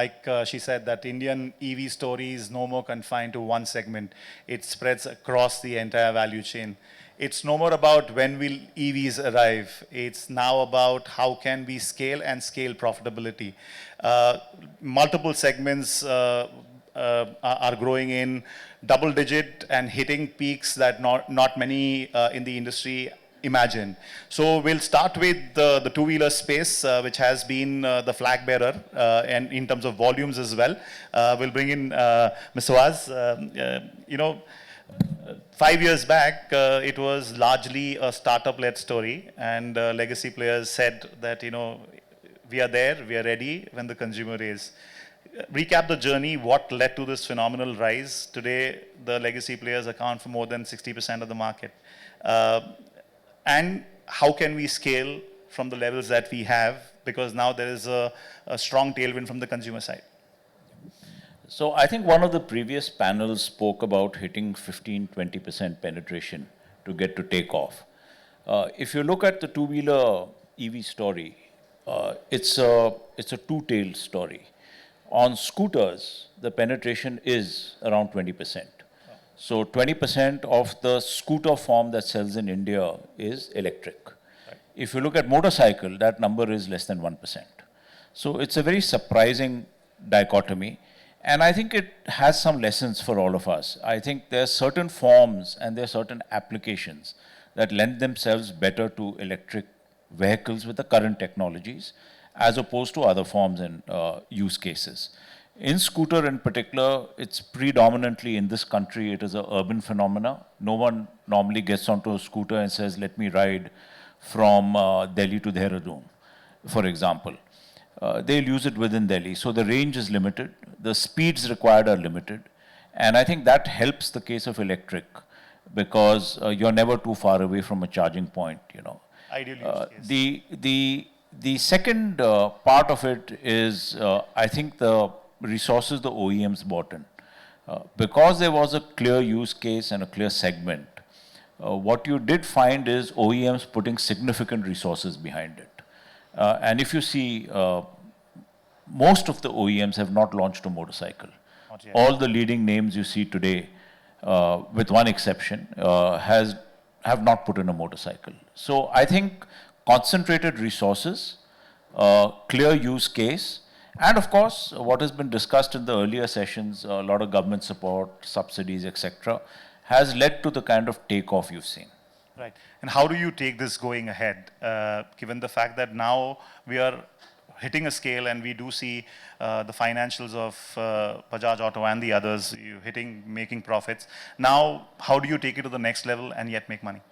like she said, that Indian EV story is no more confined to one segment. It spreads across the entire value chain. It's no more about when will EVs arrive. It's now about how can we scale and scale profitability. Multiple segments are growing in double digit and hitting peaks that not many in the industry imagine. So we'll start with the two-wheeler space, which has been the flag bearer, and in terms of volumes as well. We'll bring in Mr. Waz. 5 years back, it was largely a startup-led story, and legacy players said that, we are there, we are ready when the consumer is. Recap the journey, what led to this phenomenal rise. Today, the legacy players account for more than 60% of the market. And how can we scale from the levels that we have? Because now there is a strong tailwind from the consumer side. So I think one of the previous panels spoke about hitting 15-20% penetration to get to take off. If you look at the two-wheeler EV story, it's a two-tailed story. On scooters, the penetration is around 20%. So 20% of the scooter form that sells in India is electric. Right. If you look at motorcycle, that number is less than 1%. So it's a very surprising dichotomy. And I think it has some lessons for all of us. I think there are certain forms and there are certain applications that lend themselves better to electric vehicles with the current technologies as opposed to other forms and use cases. In scooter in particular, it's predominantly in this country, it is an urban phenomena. No one normally gets onto a scooter and says, let me ride from Delhi to Dehradun, for example. They'll use it within Delhi. So the range is limited, the speeds required are limited. And I think that helps the case of electric because you're never too far away from a charging point, Ideal use case. The second part of it is, I think the resources the OEMs bought in. Because there was a clear use case and a clear segment, what you did find is OEMs putting significant resources behind it. And if you see, most of the OEMs have not launched a motorcycle. All the leading names you see today, with one exception, have not put in a motorcycle. So I think concentrated resources, clear use case, and of course, what has been discussed in the earlier sessions, a lot of government support, subsidies, etc., has led to the kind of takeoff you've seen. Right. And how do you take this going ahead, given the fact that now we are hitting a scale and we do see the financials of Bajaj Auto and the others making profits. Now, how do you take it to the next level and yet make money?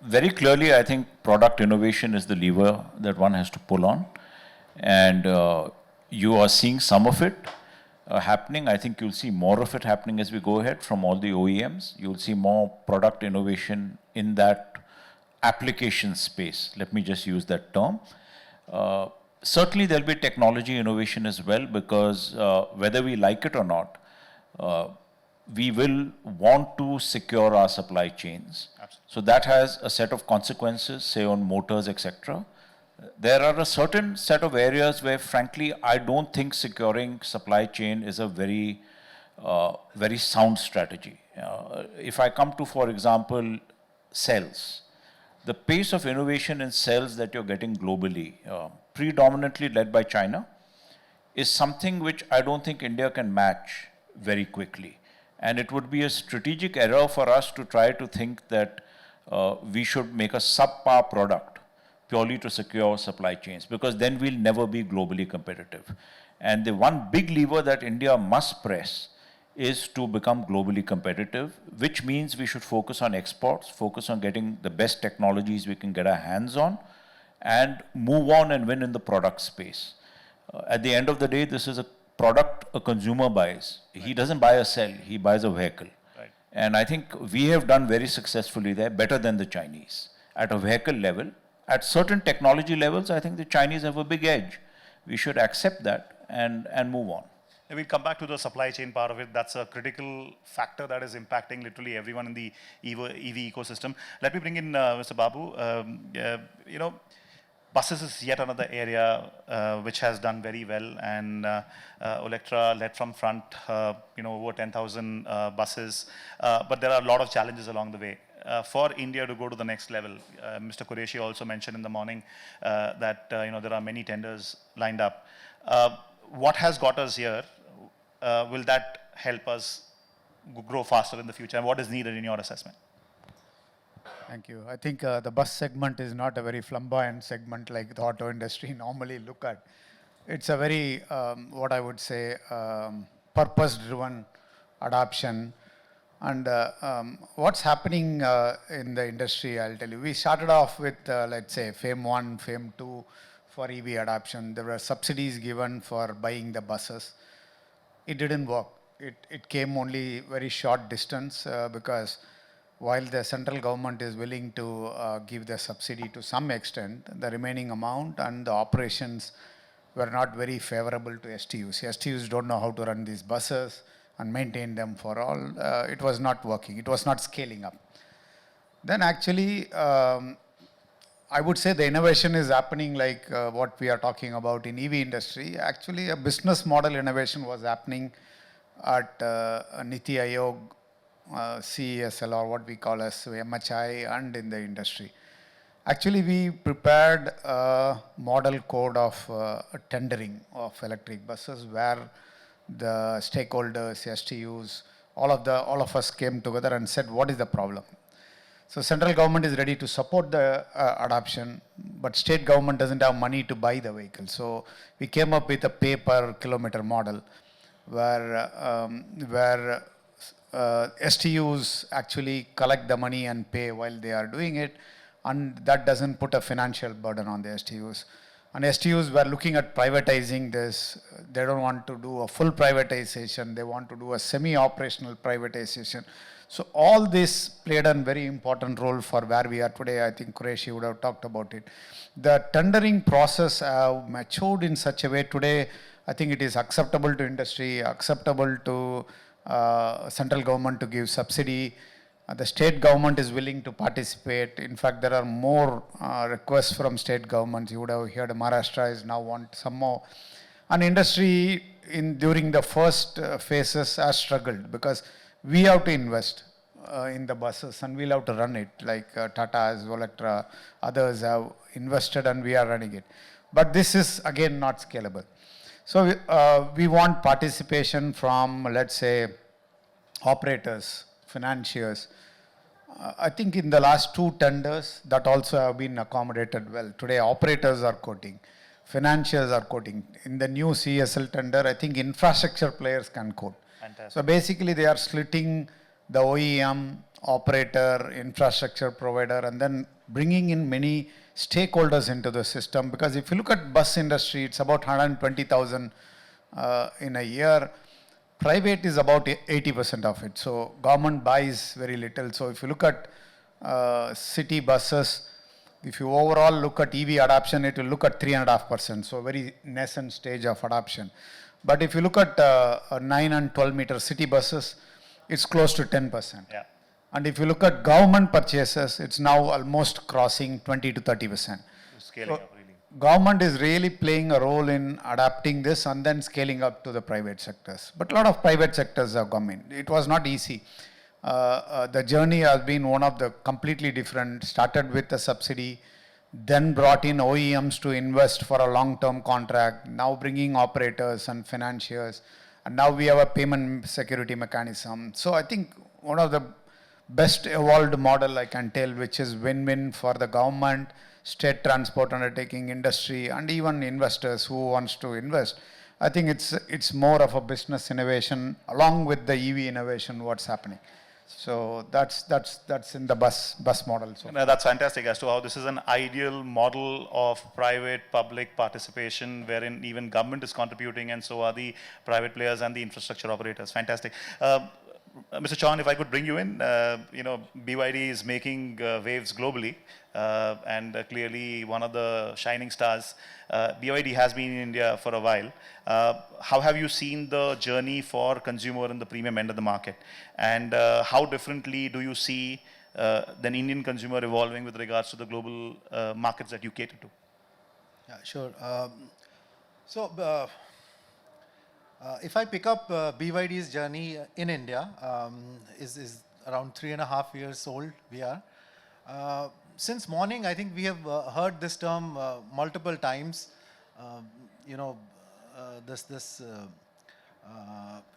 Very clearly, I think product innovation is the lever that one has to pull on. And you are seeing some of it happening. I think you'll see more of it happening as we go ahead from all the OEMs. You'll see more product innovation in that application space. Let me just use that term. Certainly, there'll be technology innovation as well because whether we like it or not, we will want to secure our supply chains. Absolutely. So that has a set of consequences, say on motors, etc. There are a certain set of areas where, frankly, I don't think securing supply chain is a very sound strategy. If I come to, for example, cells, the pace of innovation in cells that you're getting globally, predominantly led by China, is something which I don't think India can match very quickly. And it would be a strategic error for us to try to think that we should make a subpar product purely to secure supply chains, because then we'll never be globally competitive. And the one big lever that India must press is to become globally competitive, which means we should focus on exports, focus on getting the best technologies we can get our hands on, and move on and win in the product space. At the end of the day, this is a product a consumer buys. Right. He doesn't buy a cell, he buys a vehicle. Right. And I think we have done very successfully there, better than the Chinese. At a vehicle level, at certain technology levels, I think the Chinese have a big edge. We should accept that and move on. And we'll come back to the supply chain part of it. That's a critical factor that is impacting literally everyone in the EV ecosystem. Let me bring in Mr. Babu. Buses is yet another area which has done very well, and Olectra led from front, over 10,000 buses. But there are a lot of challenges along the way. For India to go to the next level, Mr. Qureshi also mentioned in the morning that there are many tenders lined up. What has got us here? Will that help us grow faster in the future? And what is needed in your assessment? Thank you. I think the bus segment is not a very flamboyant segment like the auto industry normally look at. It's a very, what I would say, purpose-driven adoption. And what's happening in the industry, I'll tell you. We started off with, let's say, FAME 1, FAME 2 for EV adoption. There were subsidies given for buying the buses. It didn't work. It came only very short distance because while the central government is willing to give the subsidy to some extent, the remaining amount and the operations were not very favorable to STUs. STUs don't know how to run these buses and maintain them for all. It was not working. It was not scaling up. Then actually, I would say the innovation is happening like what we are talking about in EV industry. Actually, a business model innovation was happening at Niti Aayog, CESL, or what we call as MHI, and in the industry. Actually, we prepared a model code of tendering of electric buses where the stakeholders, STUs, all of us came together and said, what is the problem? So central government is ready to support the adoption, but state government doesn't have money to buy the vehicle. So we came up with a pay per kilometer model where STUs actually collect the money and pay while they are doing it, and that doesn't put a financial burden on the STUs. And STUs were looking at privatizing this. They don't want to do a full privatization. They want to do a semi-operational privatization. So all this played a very important role for where we are today. I think Qureshi would have talked about it. The tendering process matured in such a way today. I think it is acceptable to industry, acceptable to central government to give subsidy. The state government is willing to participate. In fact, there are more requests from state governments. You would have heard Maharashtra is now want some more. And industry during the first phases has struggled because we have to invest in the buses and we'll have to run it like Tata's, Olectra, others have invested and we are running it. But this is again not scalable. So we want participation from, let's say, operators, financiers. I think in the last 2 tenders that also have been accommodated well. Today operators are quoting, financiers are quoting. In the new CSL tender, I think infrastructure players can quote. Fantastic. So basically they are splitting the OEM, operator, infrastructure provider, and then bringing in many stakeholders into the system. Because if you look at bus industry, it's about 120,000 in a year. Private is about 80% of it. So government buys very little. So if you look at city buses, if you overall look at EV adoption, it will look at 3.5%. So very nascent stage of adoption. But if you look at 9 and 12 meter city buses, it's close to 10%. Yeah. And if you look at government purchases, it's now almost crossing 20 to 30%. Scaling up, really. Government is really playing a role in adapting this and then scaling up to the private sectors. But a lot of private sectors have come in. It was not easy. The journey has been one of the completely different. Started with a subsidy, then brought in OEMs to invest for a long-term contract, now bringing operators and financiers, and now we have a payment security mechanism. So I think one of the best evolved model I can tell, which is win-win for the government, state transport undertaking, industry, and even investors who wants to invest. I think it's more of a business innovation along with the EV innovation what's happening. So that's in the bus model. So no, that's fantastic as to how this is an ideal model of private-public participation wherein even government is contributing and so are the private players and the infrastructure operators. Fantastic. Mr. Chauhan, if I could bring you in, BYD is making waves globally and clearly one of the shining stars. BYD has been in India for a while. How have you seen the journey for consumer in the premium end of the market? And how differently do you see the Indian consumer evolving with regards to the global markets that you cater to? Yeah, sure. If I pick up BYD's journey in India, is around 3.5 years old we are. Since morning, I think we have heard this term multiple times. Um, you know,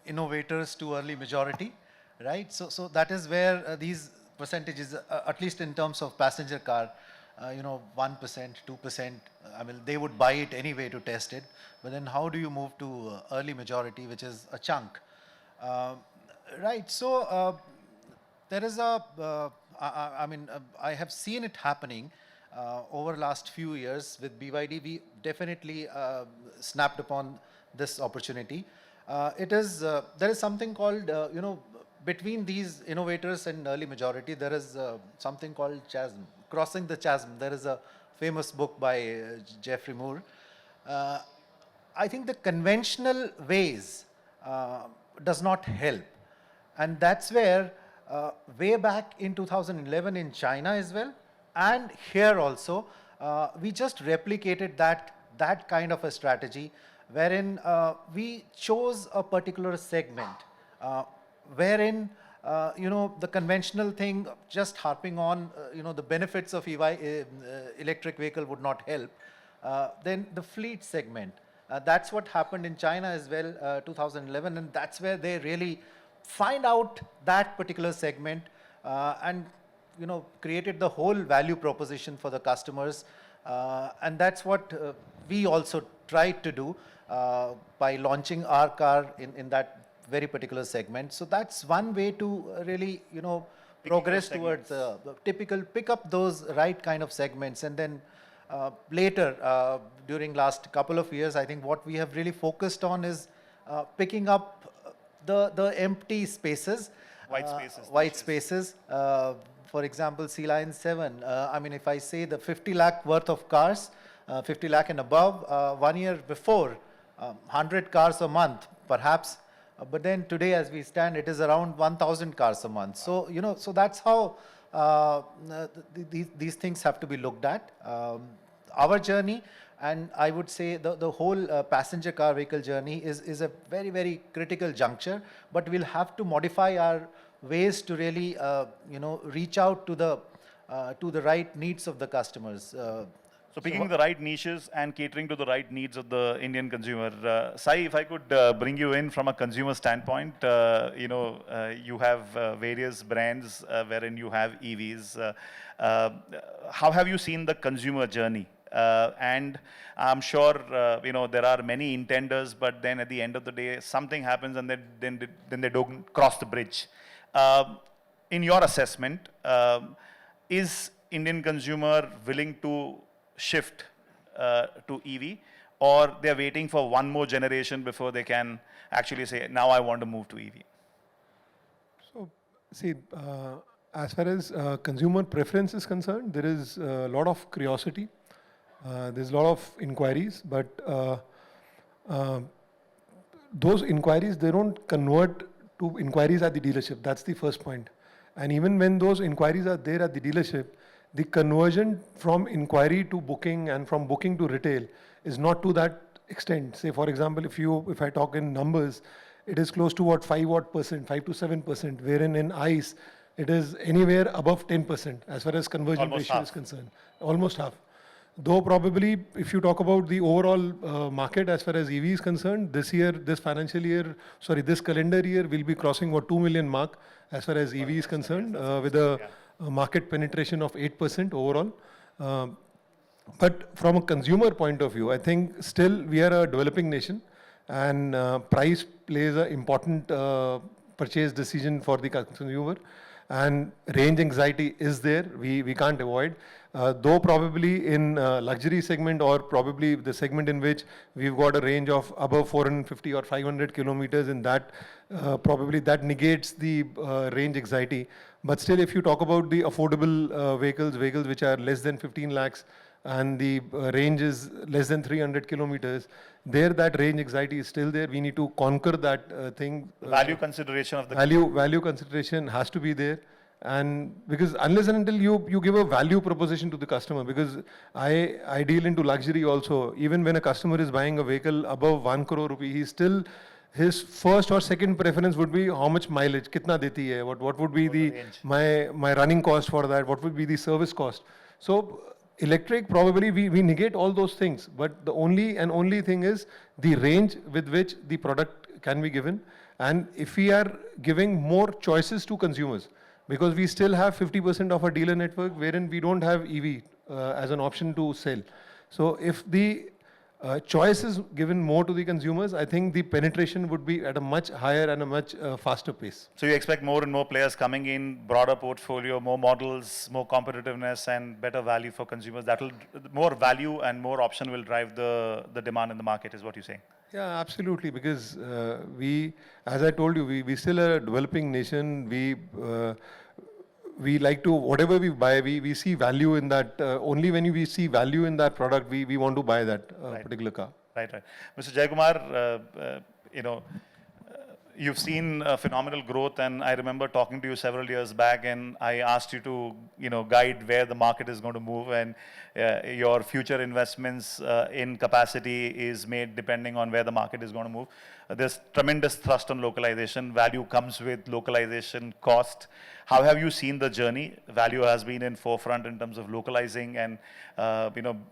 innovators to early majority, right? So that is where these percentages, at least in terms of passenger car, 1%, 2%, I mean, they would buy it anyway to test it. But then how do you move to early majority, which is a chunk? Uh, right, so there is I have seen it happening over last few years with BYD. We definitely snapped upon this opportunity. There is something called, between these innovators and early majority, there is something called chasm, crossing the chasm. There is a famous book by Jeffrey Moore. Uh, I think the conventional ways does not help. And that's where way back in 2011 in China as well, and here also, we just replicated that kind of a strategy wherein we chose a particular segment, wherein the conventional thing, just harping on the benefits of electric vehicle would not help. Then the fleet segment, that's what happened in China as well, 2011, and that's where they really find out that particular segment and created the whole value proposition for the customers. And that's what we also tried to do by launching our car in that very particular segment. So that's one way to really, progress towards the typical, pick up those right kind of segments. And then later, during last couple of years, I think what we have really focused on is picking up the empty spaces. White spaces. For example, C Line 7. I mean, if I say the 50 lakh worth of cars, 50 lakh and above, 1 year before, 100 cars a month, perhaps. But then today, as we stand, it is around 1,000 cars a month. So, so that's how these things have to be looked at. Our journey, and I would say the whole passenger car vehicle journey is a very, very critical juncture, but we'll have to modify our ways to really, reach out to the right needs of the customers. So picking the right niches and catering to the right needs of the Indian consumer. Sai, if I could bring you in from a consumer standpoint, you have various brands wherein you have EVs. How have you seen the consumer journey? And I'm sure, there are many intenders, but then at the end of the day, something happens and then they don't cross the bridge. In your assessment, is Indian consumer willing to shift to EV, or they're waiting for one more generation before they can actually say, now I want to move to EV? So, see, as far as consumer preference is concerned, there is a lot of curiosity. There's a lot of inquiries, but those inquiries, they don't convert to inquiries at the dealership. That's the first point. And even when those inquiries are there at the dealership, the conversion from inquiry to booking and from booking to retail is not to that extent. Say, for example, if I talk in numbers, it is close to what, 5% to 7%, wherein in ICE, it is anywhere above 10% as far as conversion ratio is concerned. Almost half. Though probably, if you talk about the overall market as far as EV is concerned, this calendar year, we'll be crossing what, 2 million mark as far as EV is concerned, with a market penetration of 8% overall. But from a consumer point of view, I think still we are a developing nation, and price plays an important purchase decision for the consumer, and range anxiety is there, we can't avoid. Though probably in luxury segment, or probably the segment in which we've got a range of above 450 or 500 kilometers, in that probably that negates the range anxiety. But still, if you talk about the affordable vehicles which are less than 15 lakhs and the range is less than 300 kilometers, there that range anxiety is still there. We need to conquer that thing. The value consideration of the value consideration has to be there. And because unless and until you give a value proposition to the customer, because I deal into luxury also, even when a customer is buying a vehicle above 1 crore rupee, he still, his first or second preference would be how much mileage, kitna deti hai, what would be the, my running cost for that, what would be the service cost. So electric, probably we negate all those things, but the only thing is the range with which the product can be given. And if we are giving more choices to consumers, because we still have 50% of our dealer network wherein we don't have EV as an option to sell. So if the choice is given more to the consumers, I think the penetration would be at a much higher and a much faster pace. So you expect more and more players coming in, broader portfolio, more models, more competitiveness and better value for consumers. That will, more value and more option will drive the demand in the market, is what you're saying. Yeah, absolutely. Because we, as I told you, we still are a developing nation. We like to, whatever we buy, we see value in that. Only when we see value in that product, we want to buy that particular car. Right. Mr. Jayakumar, you've seen phenomenal growth, and I remember talking to you several years back, and I asked you to, guide where the market is going to move, and your future investments in capacity is made depending on where the market is going to move. There's tremendous thrust on localization. Value comes with localization cost. How have you seen the journey? Value has been in forefront in terms of localizing and,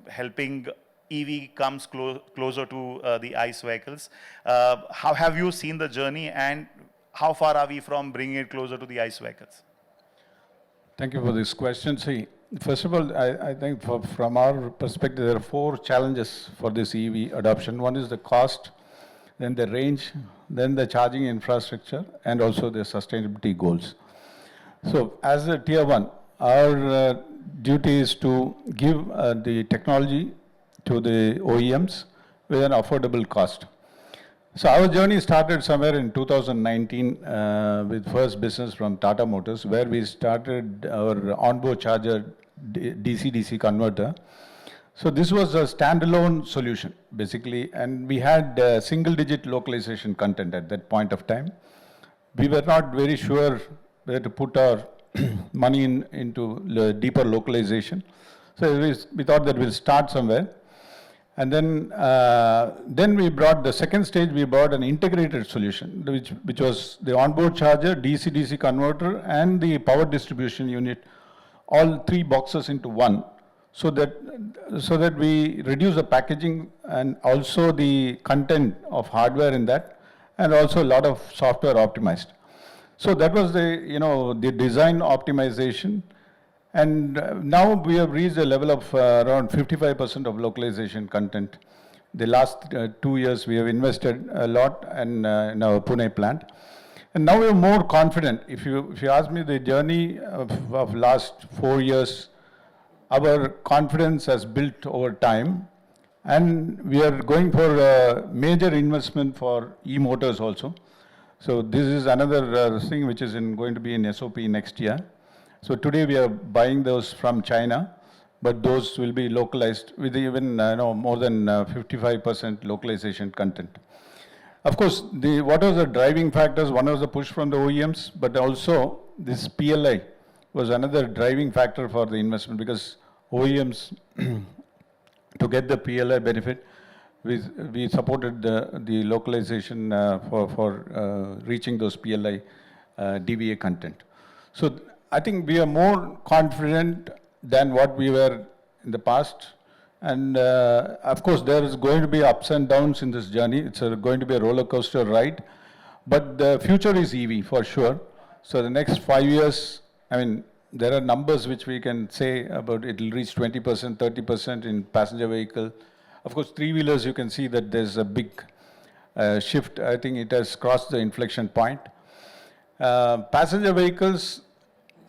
helping EV comes closer to the ICE vehicles. How have you seen the journey, and how far are we from bringing it closer to the ICE vehicles? Thank you for this question. See, first of all, I think from our perspective, there are 4 challenges for this EV adoption. One is the cost, then the range, then the charging infrastructure, and also the sustainability goals. So as a tier 1, our duty is to give the technology to the OEMs with an affordable cost. So our journey started somewhere in 2019 with first business from Tata Motors, where we started our onboard charger DC-DC converter. So this was a standalone solution, basically, and we had single-digit localization content at that point of time. We were not very sure where to put our money into deeper localization. So we thought that we'll start somewhere. And then we brought the second stage, we brought an integrated solution, which was the onboard charger, DC-DC converter, and the power distribution unit, all 3 boxes into one, so that we reduce the packaging and also the content of hardware in that, and also a lot of software optimized. So that was the design optimization. And now we have reached a level of around 55% of localization content. The last 2 years we have invested a lot in our Pune plant. And now we are more confident. If you ask me the journey of last 4 years, our confidence has built over time. And we are going for a major investment for e-motors also. So this is another thing which is going to be in SOP next year. So today we are buying those from China, but those will be localized with even more than 55% localization content. Of course, what are the driving factors? One was the push from the OEMs, but also this PLI was another driving factor for the investment, because OEMs, to get the PLI benefit, we supported the localization for reaching those PLI DVA content. So I think we are more confident than what we were in the past. And of course, there is going to be ups and downs in this journey. It's going to be a roller coaster ride. But the future is EV for sure. So the next 5 years, there are numbers which we can say about it will reach 20%, 30% in passenger vehicle. Of course, 3-wheelers, you can see that there's a big shift. I think it has crossed the inflection point. Passenger vehicles,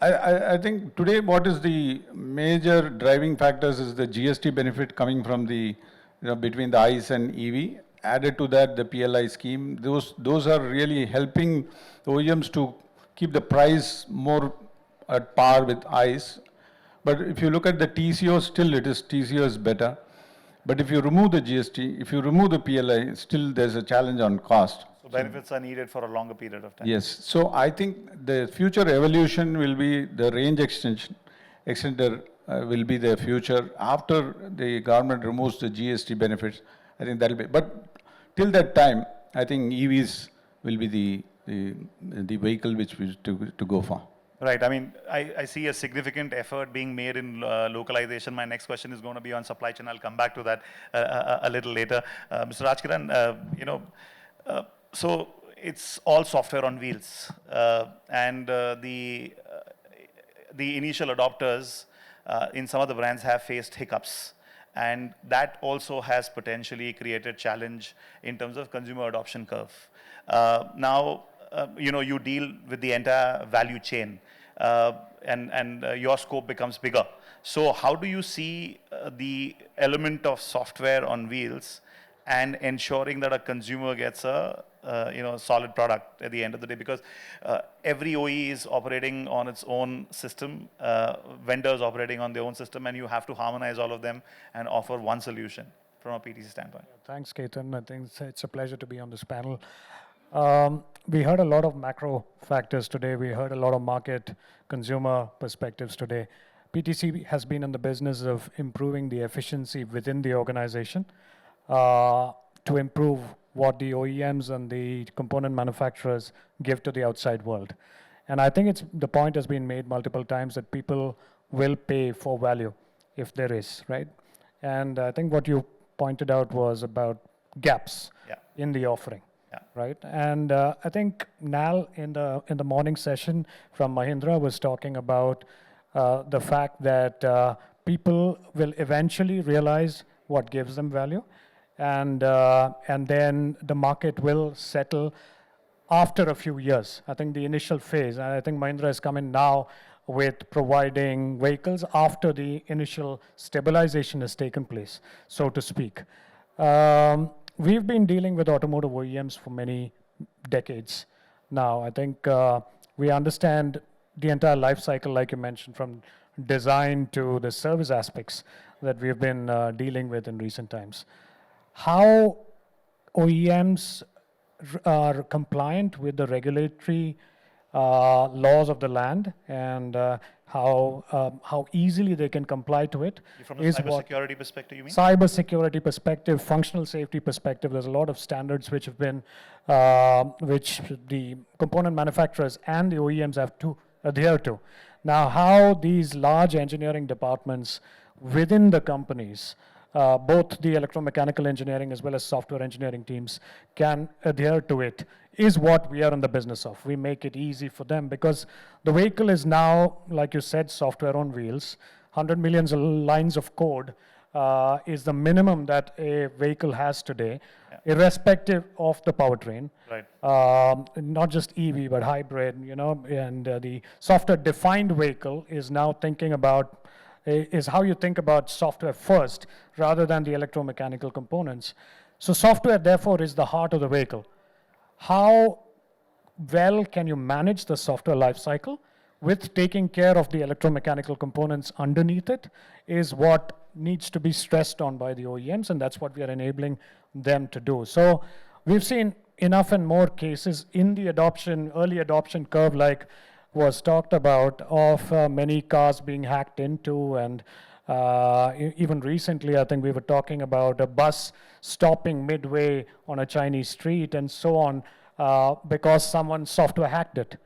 I think today what is the major driving factors is the GST benefit coming from the, between the ICE and EV. Added to that, the PLI scheme. Those are really helping the OEMs to keep the price more at par with ICE. But if you look at the TCO, still TCO is better. But if you remove the GST, if you remove the PLI, still there's a challenge on cost. So benefits are needed for a longer period of time. Yes, so I think the future evolution will be the range extender will be the future. After the government removes the GST benefits, I think that'll be, but till that time, I think EVs will be the vehicle which we to go for. Right. I mean, I see a significant effort being made in localization. My next question is going to be on supply chain. I'll come back to that a little later. Mr. Rajkiran, so it's all software on wheels. And the initial adopters in some of the brands have faced hiccups. And that also has potentially created challenge in terms of consumer adoption curve. Now, you deal with the entire value chain and your scope becomes bigger. So how do you see the element of software on wheels and ensuring that a consumer gets a solid product at the end of the day? Because every OE is operating on its own system, vendors operating on their own system, and you have to harmonize all of them and offer one solution from a PTC standpoint. Thanks, Ketan. I think it's a pleasure to be on this panel. We heard a lot of macro factors today. We heard a lot of market consumer perspectives today. PTC has been in the business of improving the efficiency within the organization to improve what the OEMs and the component manufacturers give to the outside world. And I think the point has been made multiple times that people will pay for value if there is, right? And I think what you pointed out was about gaps in the offering. Right, and I think Nal in the morning session from Mahindra was talking about the fact that people will eventually realize what gives them value, and then the market will settle after a few years. I think the initial phase, and I think Mahindra is coming now with providing vehicles after the initial stabilization has taken place, so to speak. We've been dealing with automotive OEMs for many decades now. I think we understand the entire life cycle, like you mentioned, from design to the service aspects that we've been dealing with in recent times. How OEMs are compliant with the regulatory laws of the land and how easily they can comply to it. From a cybersecurity perspective, you mean? Cybersecurity perspective, functional safety perspective, there's a lot of standards which have been, which the component manufacturers and the OEMs have to adhere to. Now, how these large engineering departments within the companies, both the electromechanical engineering as well as software engineering teams can adhere to it is what we are in the business of. We make it easy for them because the vehicle is now, like you said, software on wheels. 100 million lines of code is the minimum that a vehicle has today, irrespective of the powertrain. Right. Not just EV, but hybrid, and the software-defined vehicle is now thinking about, is how you think about software first, rather than the electromechanical components. So software, therefore, is the heart of the vehicle. How well can you manage the software lifecycle with taking care of the electromechanical components underneath it is what needs to be stressed on by the OEMs, and that's what we are enabling them to do. So we've seen enough and more cases in the early adoption curve, like was talked about, of many cars being hacked into, and even recently, I think we were talking about a bus stopping midway on a Chinese street and so on because someone software hacked it.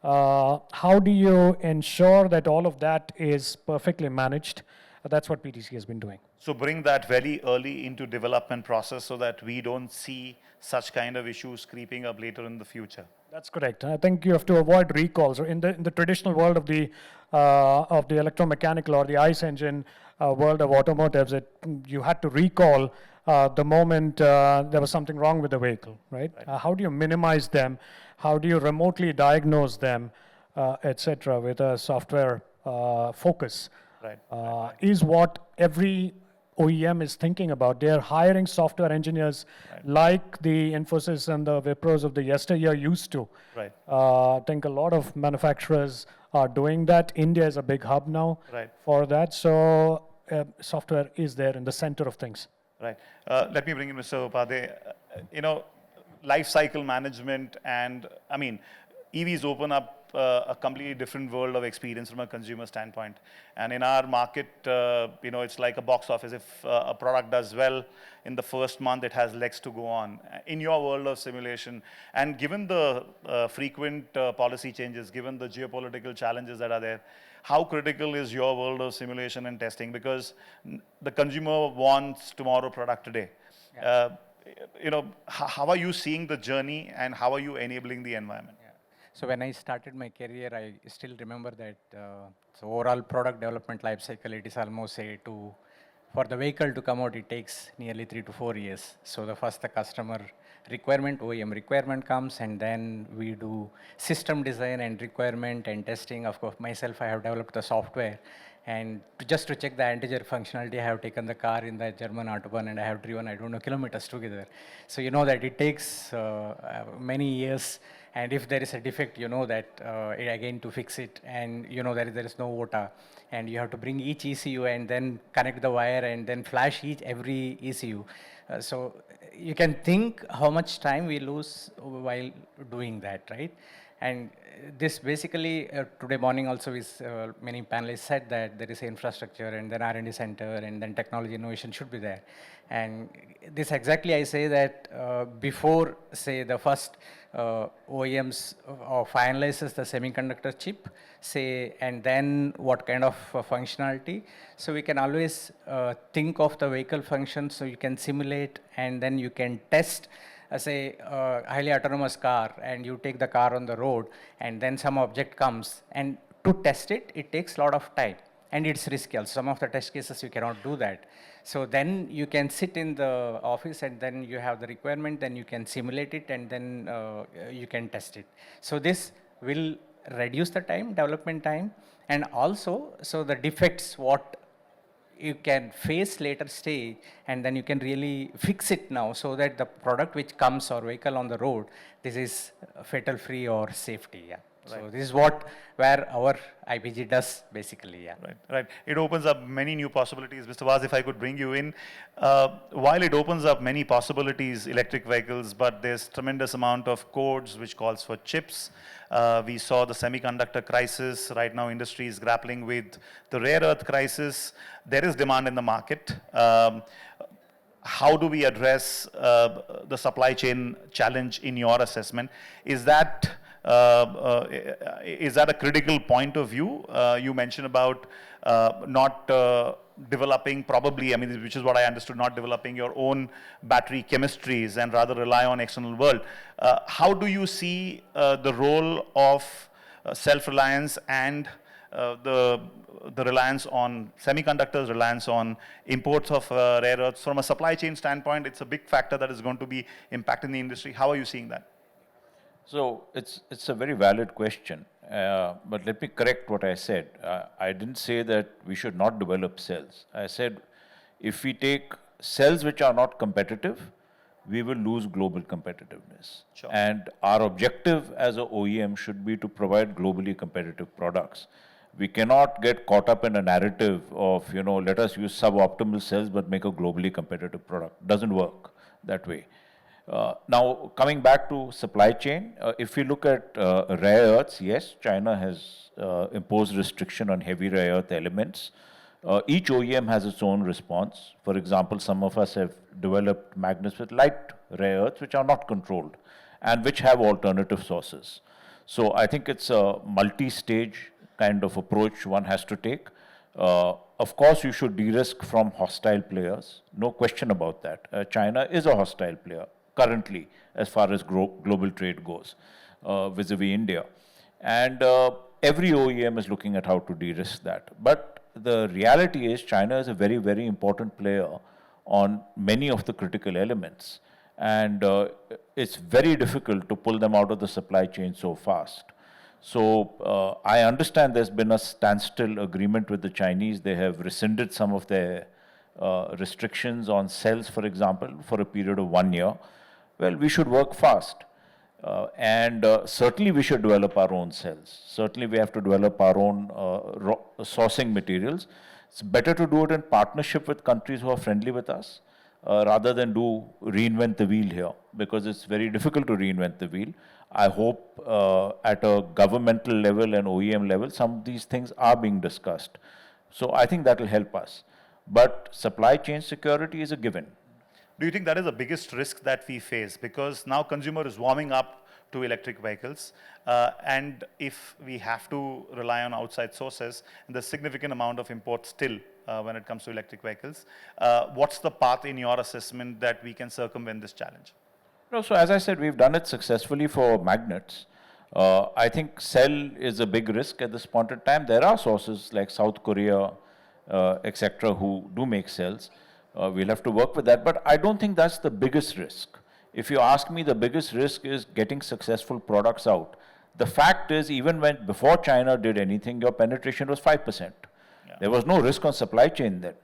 How do you ensure that all of that is perfectly managed? That's what PTC has been doing. So bring that very early into development process so that we don't see such kind of issues creeping up later in the future. That's correct. I think you have to avoid recalls. In the traditional world of the electromechanical or the ICE engine world of automotives, you had to recall the moment there was something wrong with the vehicle, right? How do you minimize them? How do you remotely diagnose them, etc., with a software focus? Is what every OEM is thinking about. They're hiring software engineers like the Infosys and the Wipros of the yesteryear used to. I think a lot of manufacturers are doing that. India is a big hub now for that. So software is there in the center of things. Right. Let me bring in Mr. Upadhyay. life cycle management, and I mean, EVs open up a completely different world of experience from a consumer standpoint. And in our market, it's like a box office. If a product does well in the first month, it has legs to go on. In your world of simulation, and given the frequent policy changes, given the geopolitical challenges that are there, how critical is your world of simulation and testing? Because the consumer wants tomorrow product today. Yeah. How are you seeing the journey, and how are you enabling the environment? So when I started my career, I still remember that so overall product development life cycle, it is almost say for the vehicle to come out, it takes nearly 3 to 4 years. So the customer requirement, OEM requirement comes, and then we do system design and requirement and testing. Of course, myself, I have developed the software. And just to check the integer functionality, I have taken the car in the German Autobahn and I have driven, I don't know, kilometers together. So you know that it takes many years. And if there is a defect, you know that again to fix it, and you know that there is no VOTA, and you have to bring each ECU and then connect the wire and then flash every ECU. So you can think how much time we lose while doing that, right? And this basically, today morning also is, many panelists said that there is infrastructure and then R&D center and then technology innovation should be there. And this exactly I say that before, say, the first OEMs finalizes the semiconductor chip, say, and then what kind of functionality. So we can always think of the vehicle function, so you can simulate and then you can test say highly autonomous car, and you take the car on the road and then some object comes, and to test it, it takes a lot of time and it's risky. Also, some of the test cases you cannot do that. So then you can sit in the office and then you have the requirement, then you can simulate it and then you can test it. So this will reduce the time, development time, and also so the defects what you can face later stage, and then you can really fix it now, so that the product which comes or vehicle on the road, this is fatal free or safety. Yeah. Right. So this is where our IPG does basically. Yeah. Right. It opens up many new possibilities. Mr. Vaz, if I could bring you in, while it opens up many possibilities, electric vehicles, but there's tremendous amount of codes which calls for chips. We saw the semiconductor crisis. Right now, industry is grappling with the rare earth crisis. There is demand in the market. How do we address the supply chain challenge in your assessment? Is that a critical point of view? You mentioned about not developing, probably, I mean, which is what I understood, not developing your own battery chemistries and rather rely on external world. How do you see the role of self-reliance and the reliance on semiconductors, reliance on imports of rare earths? From a supply chain standpoint, it's a big factor that is going to be impacting the industry. How are you seeing that? So it's a very valid question, but let me correct what I said. I didn't say that we should not develop cells. I said if we take cells which are not competitive, we will lose global competitiveness. Sure. And our objective as an OEM should be to provide globally competitive products. We cannot get caught up in a narrative of, let us use suboptimal cells but make a globally competitive product. Doesn't work that way. Now, coming back to supply chain, if we look at rare earths, yes, China has imposed restriction on heavy rare earth elements. Each OEM has its own response. For example, some of us have developed magnets with light rare earths, which are not controlled and which have alternative sources. So I think it's a multi-stage kind of approach one has to take. Of course, you should de-risk from hostile players. No question about that. China is a hostile player currently, as far as global trade goes, vis-a-vis India. And every OEM is looking at how to de-risk that. But the reality is China is a very, very important player on many of the critical elements. And it's very difficult to pull them out of the supply chain so fast. So I understand there's been a standstill agreement with the Chinese. They have rescinded some of their restrictions on cells, for example, for a period of 1 year. Well, we should work fast. And certainly we should develop our own cells. Certainly we have to develop our own sourcing materials. It's better to do it in partnership with countries who are friendly with us. rather than reinvent the wheel here, because it's very difficult to reinvent the wheel. I hope at a governmental level and OEM level, some of these things are being discussed. So I think that will help us. But supply chain security is a given. Do you think that is the biggest risk that we face? Because now consumer is warming up to electric vehicles, and if we have to rely on outside sources, and there's significant amount of import still when it comes to electric vehicles, what's the path in your assessment that we can circumvent this challenge? No, so as I said, we've done it successfully for magnets. I think cell is a big risk at this point in time. There are sources like South Korea, etc., who do make cells. We'll have to work with that, but I don't think that's the biggest risk. If you ask me, the biggest risk is getting successful products out. The fact is, even before China did anything, your penetration was 5%. Yeah. There was no risk on supply chain then.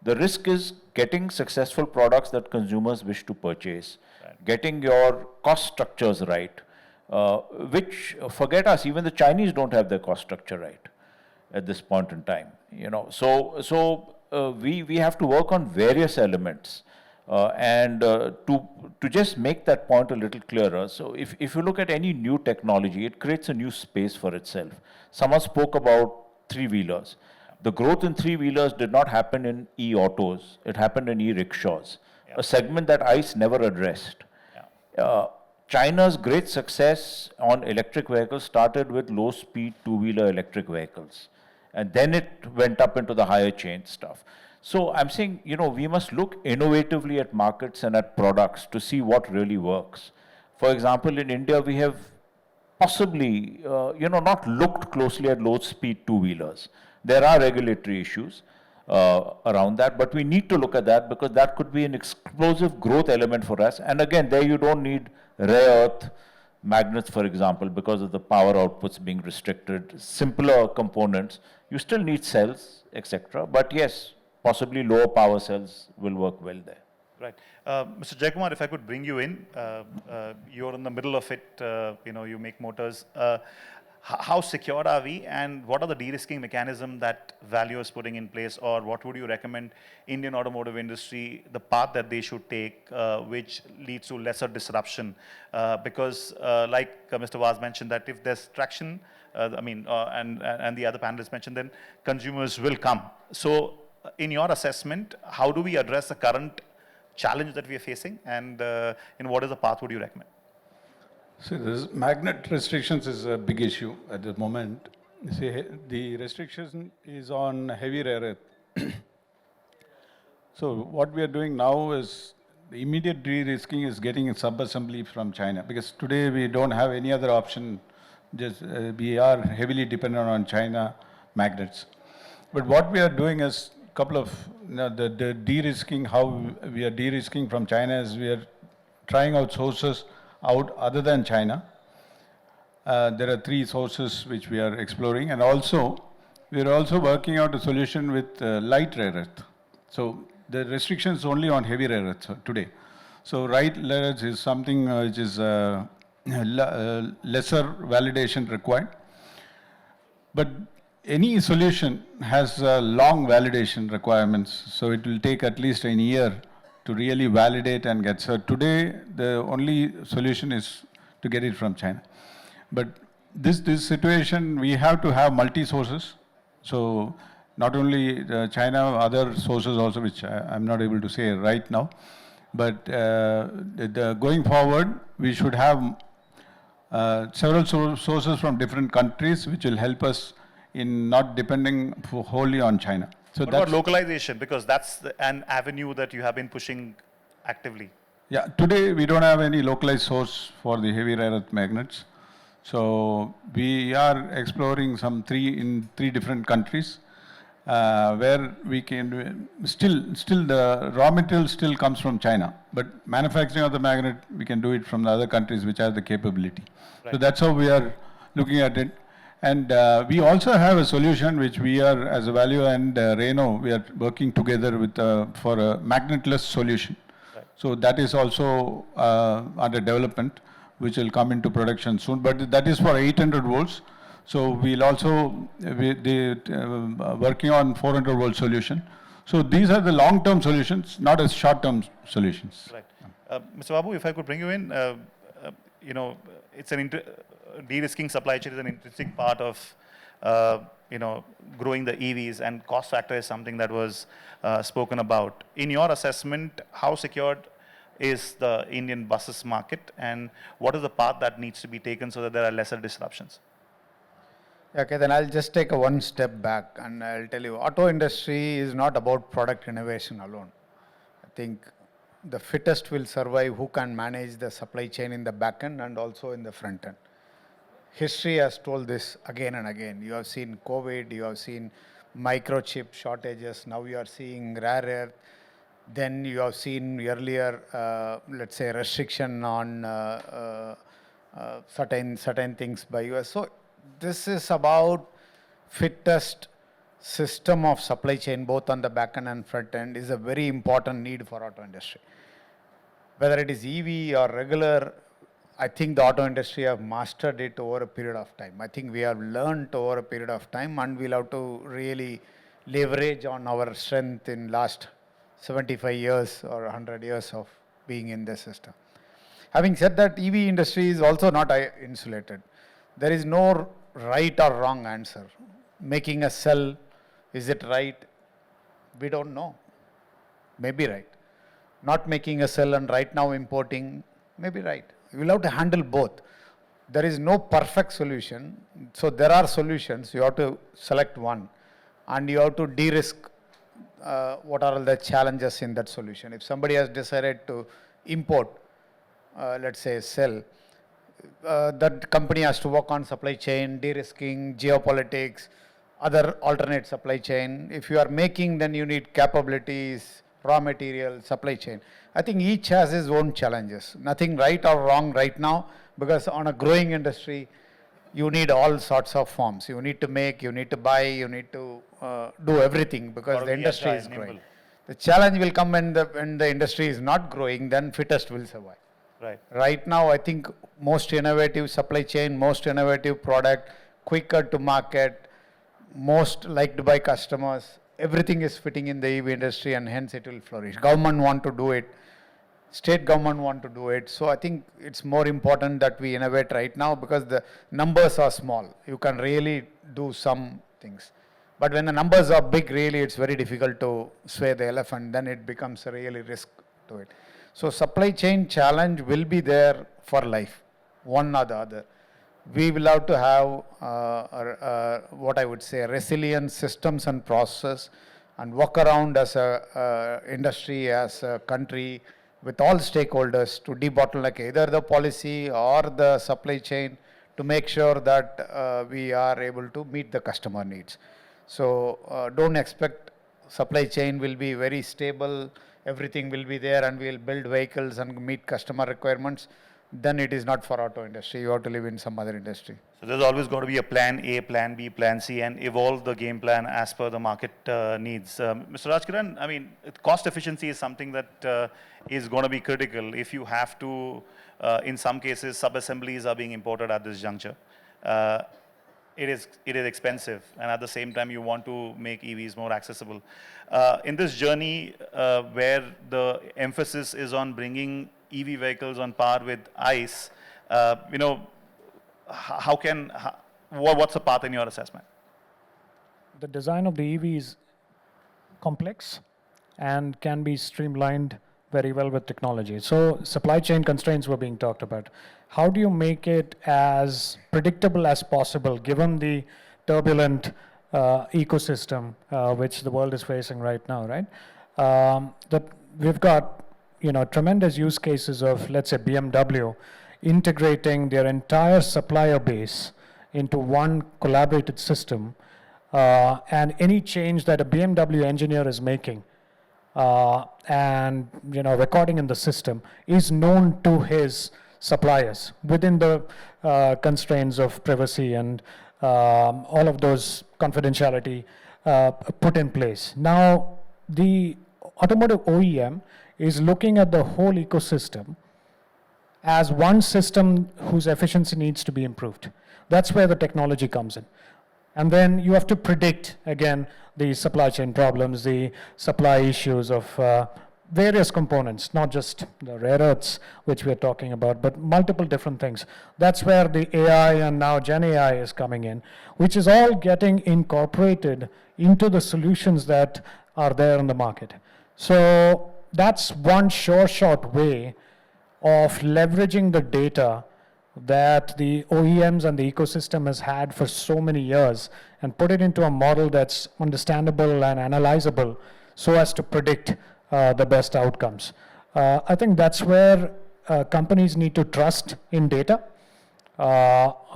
The risk is getting successful products that consumers wish to purchase, right. Getting your cost structures right, which, forget us, even the Chinese don't have their cost structure right at this point in time. You know, we have to work on various elements. And to just make that point a little clearer, so if you look at any new technology, it creates a new space for itself. Someone spoke about three-wheelers. The growth in three-wheelers did not happen in e-autos, it happened in e-rickshaws, a segment that ICE never addressed. China's great success on electric vehicles started with low-speed two-wheeler electric vehicles, and then it went up into the higher chain stuff. So I'm saying, you know, we must look innovatively at markets and at products to see what really works. For example, in India, we have possibly, not looked closely at low-speed two-wheelers. There are regulatory issues around that, but we need to look at that because that could be an explosive growth element for us. And again, there you don't need rare earth magnets, for example, because of the power outputs being restricted, simpler components. You still need cells, etc. But yes, possibly lower power cells will work well there. Right. Mr. Jayakumar, if I could bring you in, you're in the middle of it, you make motors. How secure are we, and what are the de-risking mechanism that Valeo is putting in place, or what would you recommend Indian automotive industry, the path that they should take, which leads to lesser disruption? Because like Mr. Vaz mentioned, that if there's traction, and the other panelists mentioned, then consumers will come. So in your assessment, how do we address the current challenge that we are facing, and what is the path would you recommend? See, this magnet restrictions is a big issue at the moment. See, the restriction is on heavy rare earth. So what we are doing now is the immediate de-risking is getting a sub-assembly from China, because today we don't have any other option. Just we are heavily dependent on China magnets. But what we are doing is couple of the de-risking, how we are de-risking from China is we are trying out sources out other than China. There are 3 sources which we are exploring, and also we are also working out a solution with light rare earth. So the restriction is only on heavy rare earth today. So light rare earth is something which is lesser validation required. But any solution has long validation requirements, so it will take at least a year to really validate and get. So today, the only solution is to get it from China. But this situation, we have to have multi-sources. So not only China, other sources also, which I'm not able to say right now. But going forward, we should have several sources from different countries, which will help us in not depending wholly on China. So what about localization? Because that's an avenue that you have been pushing actively. Yeah, today we don't have any localized source for the heavy rare earth magnets. So we are exploring in 3 different countries where we can still the raw material still comes from China, but manufacturing of the magnet we can do it from the other countries which have the capability. Right. So that's how we are looking at it. And we also have a solution which we are, as a Valeo and Renault, we are working together with for a magnetless solution. Right. So that is also under development, which will come into production soon. But that is for 800 volts. So we'll also working on 400 volt solution. So these are the long-term solutions, not as short-term solutions. Right. Mr. Babu, if I could bring you in, you know, it's an de-risking supply chain is an intrinsic part of, you know, growing the EVs, and cost factor is something that was spoken about. In your assessment, how secured is the Indian buses market, and what is the path that needs to be taken so that there are lesser disruptions? Okay, then I'll just take a one step back and I'll tell you, auto industry is not about product innovation alone. I think the fittest will survive who can manage the supply chain in the back end and also in the front end. History has told this again and again. You have seen COVID, you have seen microchip shortages, now you are seeing rare earth, then you have seen earlier, let's say, restriction on certain things by US. So this is about fittest system of supply chain, both on the back end and front end, is a very important need for auto industry. Whether it is EV or regular, I think the auto industry have mastered it over a period of time. I think we have learned over a period of time, and we'll have to really leverage on our strength in last 75 years or 100 years of being in the system. Having said that, EV industry is also not insulated. There is no right or wrong answer. Making a cell, is it right? We don't know. Maybe right. Not making a cell and right now importing, maybe right. You will have to handle both. There is no perfect solution. So there are solutions. You have to select one, and you have to de-risk what are all the challenges in that solution. If somebody has decided to import, let's say, a cell, that company has to work on supply chain, de-risking, geopolitics, other alternate supply chain. If you are making, then you need capabilities, raw material, supply chain. I think each has its own challenges. Nothing right or wrong right now, because on a growing industry, you need all sorts of forms. You need to make, you need to buy, you need to do everything, because the industry is growing. The challenge will come when the industry is not growing, then fittest will survive. Right. Right now, I think most innovative supply chain, most innovative product, quicker to market, most liked by customers, everything is fitting in the EV industry, and hence it will flourish. Government want to do it, state government want to do it. So I think it's more important that we innovate right now, because the numbers are small. You can really do some things. But when the numbers are big, really it's very difficult to sway the elephant, then it becomes a really risk to it. So supply chain challenge will be there for life, one or the other. We will have to have what I would say resilient systems and process, and work around as a industry, as a country, with all stakeholders to debottleneck either the policy or the supply chain to make sure that we are able to meet the customer needs. So don't expect supply chain will be very stable, everything will be there and we'll build vehicles and meet customer requirements. Then it is not for auto industry. You have to live in some other industry. So there's always going to be a plan A, plan B, plan C, and evolve the game plan as per the market needs. Mr. Rajkiran, I mean, cost efficiency is something that is going to be critical. If you have to, in some cases, sub-assemblies are being imported at this juncture. It is expensive, and at the same time, you want to make EVs more accessible. In this journey, where the emphasis is on bringing EV vehicles on par with ICE, you know, what's the path in your assessment? The design of the EV is complex and can be streamlined very well with technology. So supply chain constraints were being talked about. How do you make it as predictable as possible given the turbulent ecosystem which the world is facing right now, right? That we've got, you know, tremendous use cases of, let's say, BMW integrating their entire supplier base into one collaborated system, and any change that a BMW engineer is making and, you know, recording in the system is known to his suppliers within the constraints of privacy and all of those confidentiality put in place. Now, the automotive OEM is looking at the whole ecosystem as one system whose efficiency needs to be improved. That's where the technology comes in. And then you have to predict, again, the supply chain problems, the supply issues of various components, not just the rare earths, which we're talking about, but multiple different things. That's where the AI and now Gen AI is coming in, which is all getting incorporated into the solutions that are there in the market. So that's one short way of leveraging the data that the OEMs and the ecosystem has had for so many years and put it into a model that's understandable and analyzable so as to predict the best outcomes. I think that's where companies need to trust in data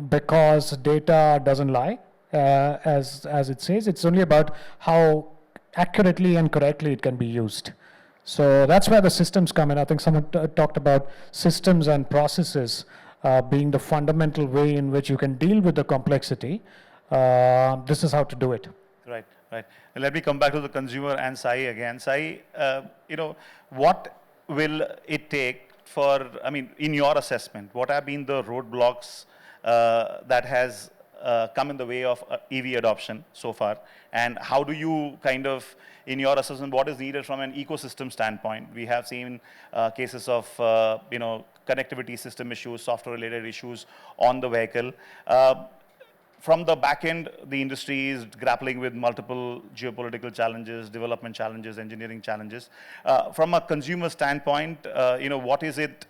because data doesn't lie, as it says. It's only about how accurately and correctly it can be used. So that's where the systems come in. I think someone talked about systems and processes being the fundamental way in which you can deal with the complexity. This is how to do it. Right, right. Let me come back to the consumer and Sai again. Sai, what will it take for, in your assessment, what have been the roadblocks that has come in the way of EV adoption so far? And how do you kind of, in your assessment, what is needed from an ecosystem standpoint? We have seen cases of, connectivity system issues, software-related issues on the vehicle. From the back end, the industry is grappling with multiple geopolitical challenges, development challenges, engineering challenges. From a consumer standpoint, what is it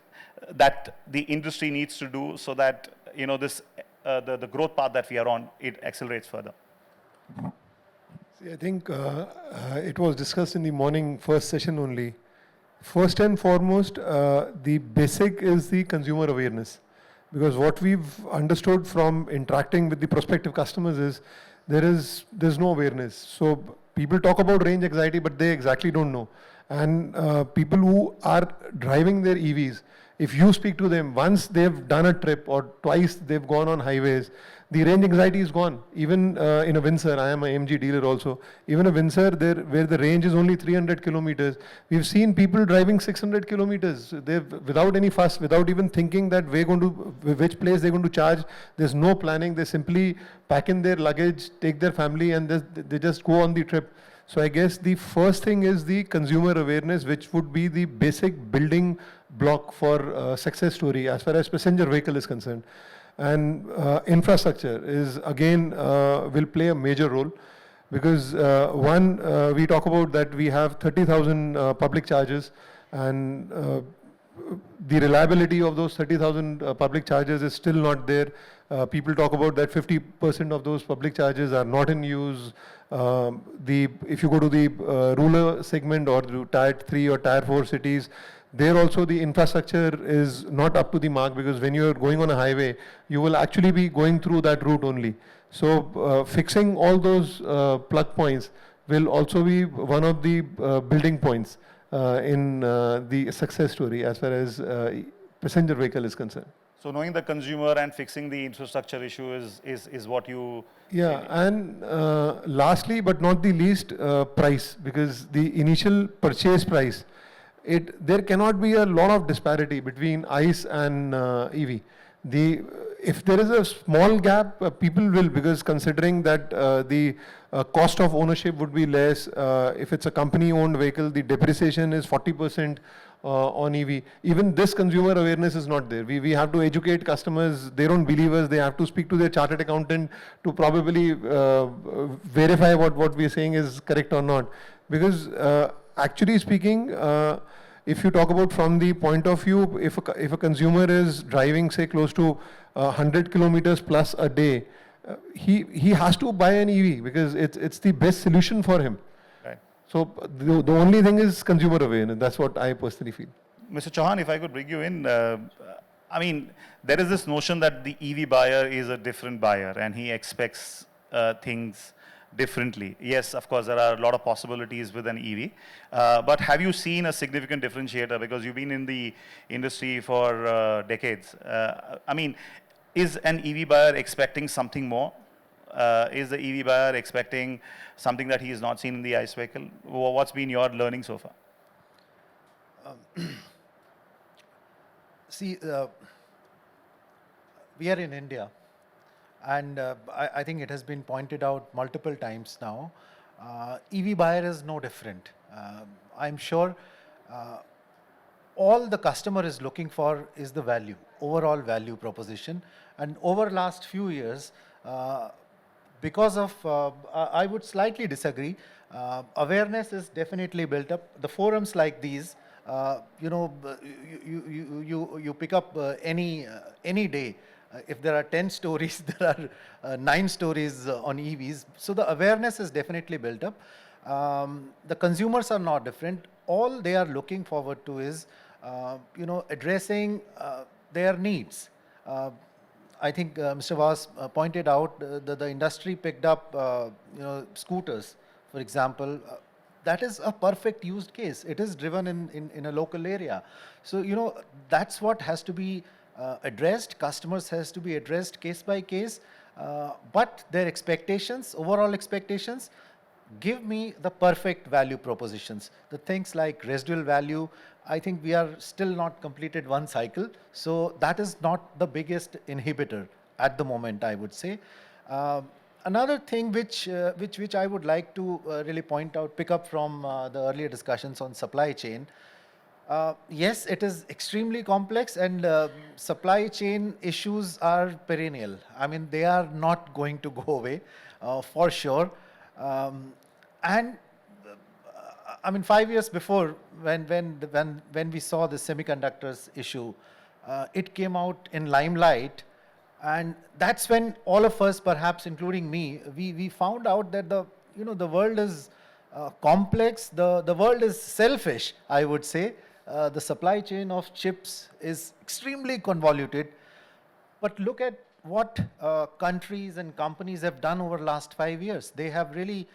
that the industry needs to do so that, the growth path that we are on, it accelerates further? See, I think it was discussed in the morning first session only. First and foremost, the basic is the consumer awareness. Because what we've understood from interacting with the prospective customers is there's no awareness. So people talk about range anxiety, but they exactly don't know. And people who are driving their EVs, if you speak to them, once they've done a trip or twice they've gone on highways, the range anxiety is gone. Even in a Windsor, I am an AMG dealer also, even a Windsor where the range is only 300 kilometers, we've seen people driving 600 kilometers without any fuss, without even thinking that which place they're going to charge. There's no planning. They simply pack in their luggage, take their family, and they just go on the trip. So I guess the first thing is the consumer awareness, which would be the basic building block for success story as far as passenger vehicle is concerned. And infrastructure is again will play a major role because we talk about that we have 30,000 public chargers, and the reliability of those 30,000 public chargers is still not there. People talk about that 50% of those public chargers are not in use. If you go to the rural segment or to tier 3 or tier 4 cities, there also the infrastructure is not up to the mark, because when you are going on a highway, you will actually be going through that route only. So fixing all those plug points will also be one of the building points in the success story as far as passenger vehicle is concerned. So knowing the consumer and fixing the infrastructure issue is what you... Yeah, and lastly but not the least, price, because the initial purchase price, there cannot be a lot of disparity between ICE and EV. If there is a small gap, people will, because considering that the cost of ownership would be less, if it's a company-owned vehicle, the depreciation is 40% on EV. Even this consumer awareness is not there. We have to educate customers. They don't believe us. They have to speak to their chartered accountant to probably verify what we are saying is correct or not. Because actually speaking, if you talk about from the point of view, if a consumer is driving, say, close to 100 kilometers plus a day, he has to buy an EV because it's the best solution for him. Right. So the only thing is consumer awareness. That's what I personally feel. Mr. Chauhan, if I could bring you in, there is this notion that the EV buyer is a different buyer and he expects things differently. Yes, of course, there are a lot of possibilities with an EV, but have you seen a significant differentiator, because you've been in the industry for decades? Is an EV buyer expecting something more? Is the EV buyer expecting something that he has not seen in the ICE vehicle? What's been your learning so far? See, we are in India, And I think it has been pointed out multiple times now. EV buyer is no different. I'm sure all the customer is looking for is the value, overall value proposition. And over last few years, because of, I would slightly disagree, awareness is definitely built up. The forums like these, you pick up any day. If there are 10 stories, there are 9 stories on EVs. So the awareness is definitely built up. The consumers are not different. All they are looking forward to is, addressing their needs. I think Mr. Vas pointed out that the industry picked up, scooters, for example. That is a perfect used case. It is driven in a local area. So, that's what has to be addressed. Customers has to be addressed case by case. But their expectations, overall expectations, give me the perfect value propositions. The things like residual value, I think we are still not completed one cycle. So that is not the biggest inhibitor at the moment, I would say. Another thing which I would like to really point out, pick up from the earlier discussions on supply chain. Yes, it is extremely complex, and supply chain issues are perennial. I mean, they are not going to go away for sure. And I mean, 5 years before, when we saw the semiconductors issue, it came out in limelight, and that's when all of us, perhaps including me, we found out that the world is complex. The world is selfish, I would say. The supply chain of chips is extremely convoluted. But look at what countries and companies have done over the last 5 years. They have really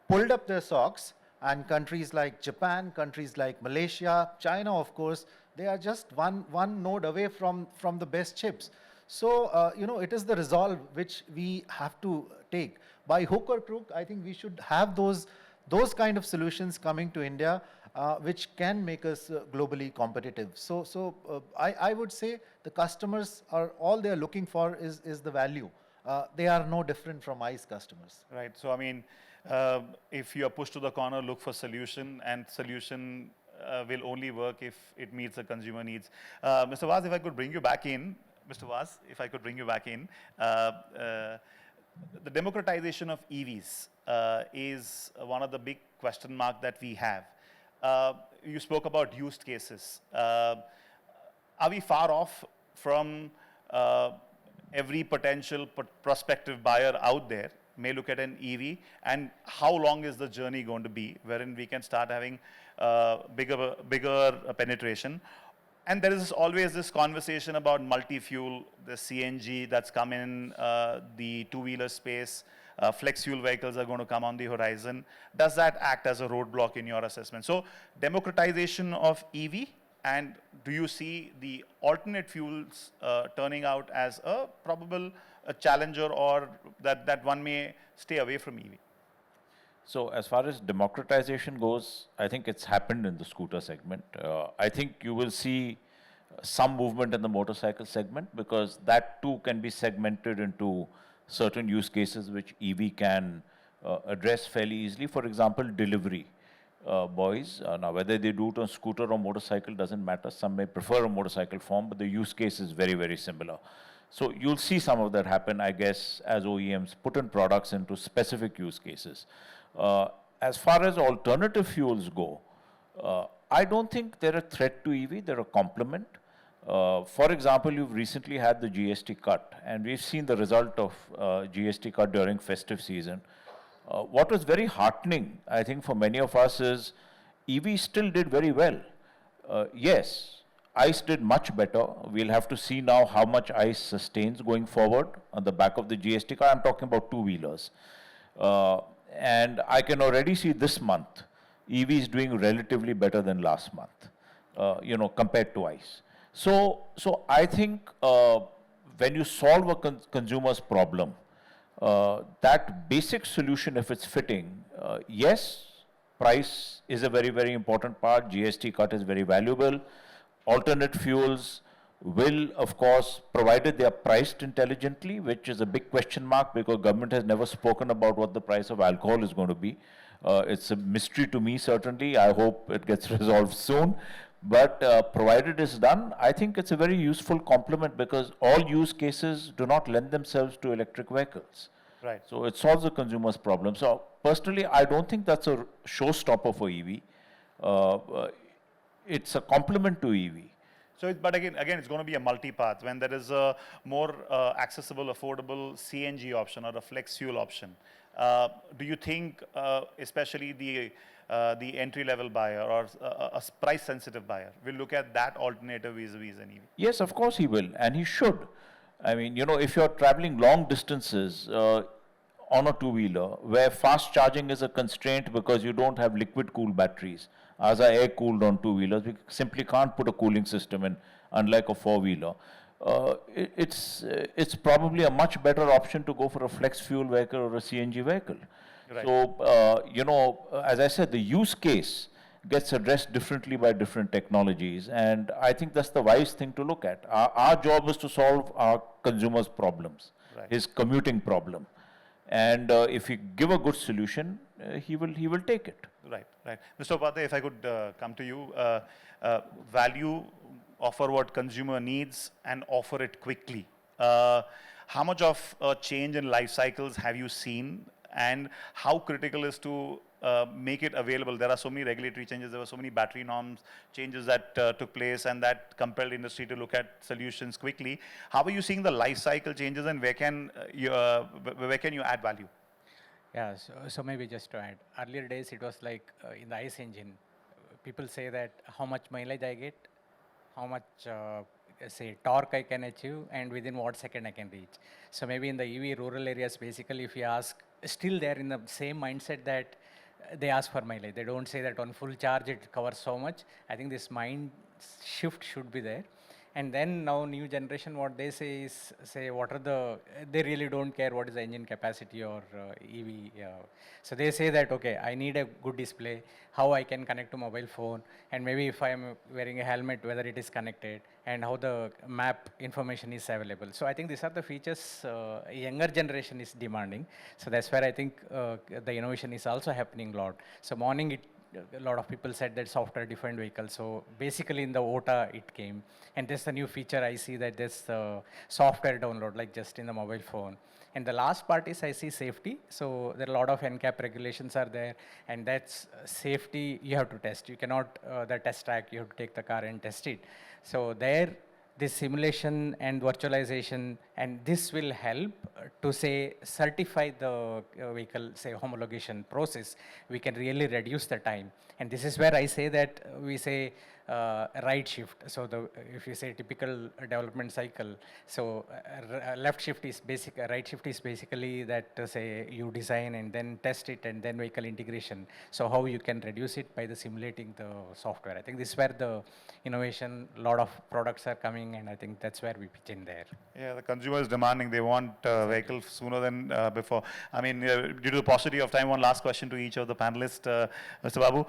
pulled up their socks, and countries like Japan, countries like Malaysia, China, of course, they are just one node away from the best chips. So, it is the resolve which we have to take. By hook or crook, I think we should have those kind of solutions coming to India, which can make us globally competitive. So I would say the customers are, all they are looking for is the value. They are no different from ICE customers. Right. So, I mean, if you are pushed to the corner, look for solution, and solution will only work if it meets the consumer needs. Mr. Vaz, if I could bring you back in, the democratization of EVs is one of the big question mark that we have. You spoke about use cases. Are we far off from every potential prospective buyer out there may look at an EV, and how long is the journey going to be wherein we can start having bigger penetration? And there is always this conversation about multi-fuel, the CNG that's come in, the two-wheeler space, flex fuel vehicles are going to come on the horizon. Does that act as a roadblock in your assessment? So democratization of EV, and do you see the alternate fuels turning out as a probable challenger, or that one may stay away from EV? So as far as democratization goes, I think it's happened in the scooter segment. I think you will see some movement in the motorcycle segment, because that too can be segmented into certain use cases which EV can address fairly easily. For example, delivery boys. Now, whether they do it on scooter or motorcycle doesn't matter. Some may prefer a motorcycle form, but the use case is very, very similar. So you'll see some of that happen, I guess, as OEMs put in products into specific use cases. As far as alternative fuels go, I don't think they're a threat to EV, they're a complement. For example, you've recently had the GST cut, and we've seen the result of GST cut during festive season. What was very heartening, I think, for many of us is EV still did very well. Yes, ICE did much better. We'll have to see now how much ICE sustains going forward on the back of the GST cut. I'm talking about two-wheelers. And I can already see this month, EV is doing relatively better than last month, compared to ICE. So I think when you solve a consumer's problem, that basic solution, if it's fitting, yes, price is a very, very important part. GST cut is very valuable. Alternate fuels will, of course, provided they are priced intelligently, which is a big question mark because government has never spoken about what the price of alcohol is going to be. It's a mystery to me, certainly. I hope it gets resolved soon. But provided it's done, I think it's a very useful complement because all use cases do not lend themselves to electric vehicles. Right. So it solves the consumer's problem. So personally, I don't think that's a showstopper for EV. It's a complement to EV. So, but again, it's going to be a multi-path. When there is a more accessible, affordable CNG option or a flex fuel option, do you think, especially the entry-level buyer or a price-sensitive buyer, will look at that alternative vis-a-vis an EV? Yes, of course he will, and he should. I mean, you know, if you're traveling long distances on a two-wheeler, where fast charging is a constraint because you don't have liquid-cooled batteries, as are air-cooled on two-wheelers, we simply can't put a cooling system in, unlike a four-wheeler. It's probably a much better option to go for a flex fuel vehicle or a CNG vehicle. Right. So, you know, as I said, the use case gets addressed differently by different technologies, and I think that's the wise thing to look at. Our job is to solve our consumer's problems, Right. his commuting problem, and if we give a good solution, he will take it. Right, right. Mr. Upadhyay, if I could come to you, value, offer what consumer needs and offer it quickly. How much of a change in life cycles have you seen, and how critical is to make it available? There are so many regulatory changes, there were so many battery norms changes that took place and that compelled industry to look at solutions quickly. How are you seeing the life cycle changes, and where can you add value? Yeah, so maybe just to add, earlier days it was like in the ICE engine, people say that how much mileage I get, how much say torque I can achieve, and within what second I can reach. So maybe in the EV rural areas, basically if you ask, still they're in the same mindset that they ask for mileage. They don't say that on full charge it covers so much. I think this mind shift should be there. And then now new generation, what they say is, say what are the, they really don't care what is the engine capacity or EV. So they say that, okay, I need a good display, how I can connect to mobile phone, and maybe if I am wearing a helmet, whether it is connected, and how the map information is available. So I think these are the features younger generation is demanding. So that's where I think the innovation is also happening a lot. So morning a lot of people said that software defined vehicle. So basically in the OTA it came, and there's a new feature I see that there's software download like just in the mobile phone. And the last part is I see safety. So there are a lot of NCAP regulations are there, and that's safety you have to test. You cannot the test track, you have to take the car and test it. So there this simulation and virtualization, and this will help to say certify the vehicle, say homologation process. We can really reduce the time. And this is where I say that we say right shift. So if you say typical development cycle, so left shift is basic, right shift is basically that say you design and then test it and then vehicle integration. So how you can reduce it by the simulating the software. I think this is where the innovation, a lot of products are coming, and I think that's where we pitch in there. Yeah, the consumer is demanding, they want vehicles sooner than before. I mean, due to the paucity of time, one last question to each of the panelists. Mr. Babu,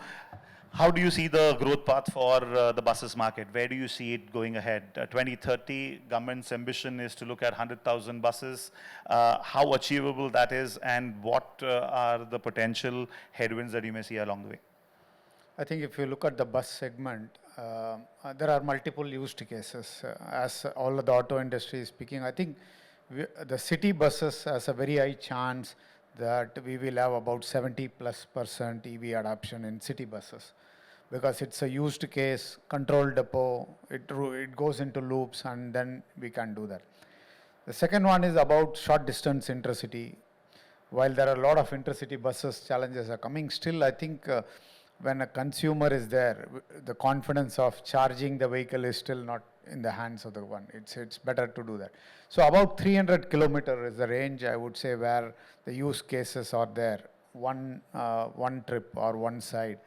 how do you see the growth path for the buses market? Where do you see it going ahead? 2030, government's ambition is to look at 100,000 buses. How achievable that is, and what are the potential headwinds that you may see along the way? I think if you look at the bus segment, there are multiple used cases. As all of the auto industry is speaking, I think the city buses has a very high chance that we will have about 70+% EV adoption in city buses, because it's a used case, control depot, it goes into loops, and then we can do that. The second one is about short distance intercity. While there are a lot of intercity buses, challenges are coming, still I think when a consumer is there, the confidence of charging the vehicle is still not in the hands of the one. It's better to do that. So about 300 kilometers is the range, I would say, where the use cases are there, one trip or one side.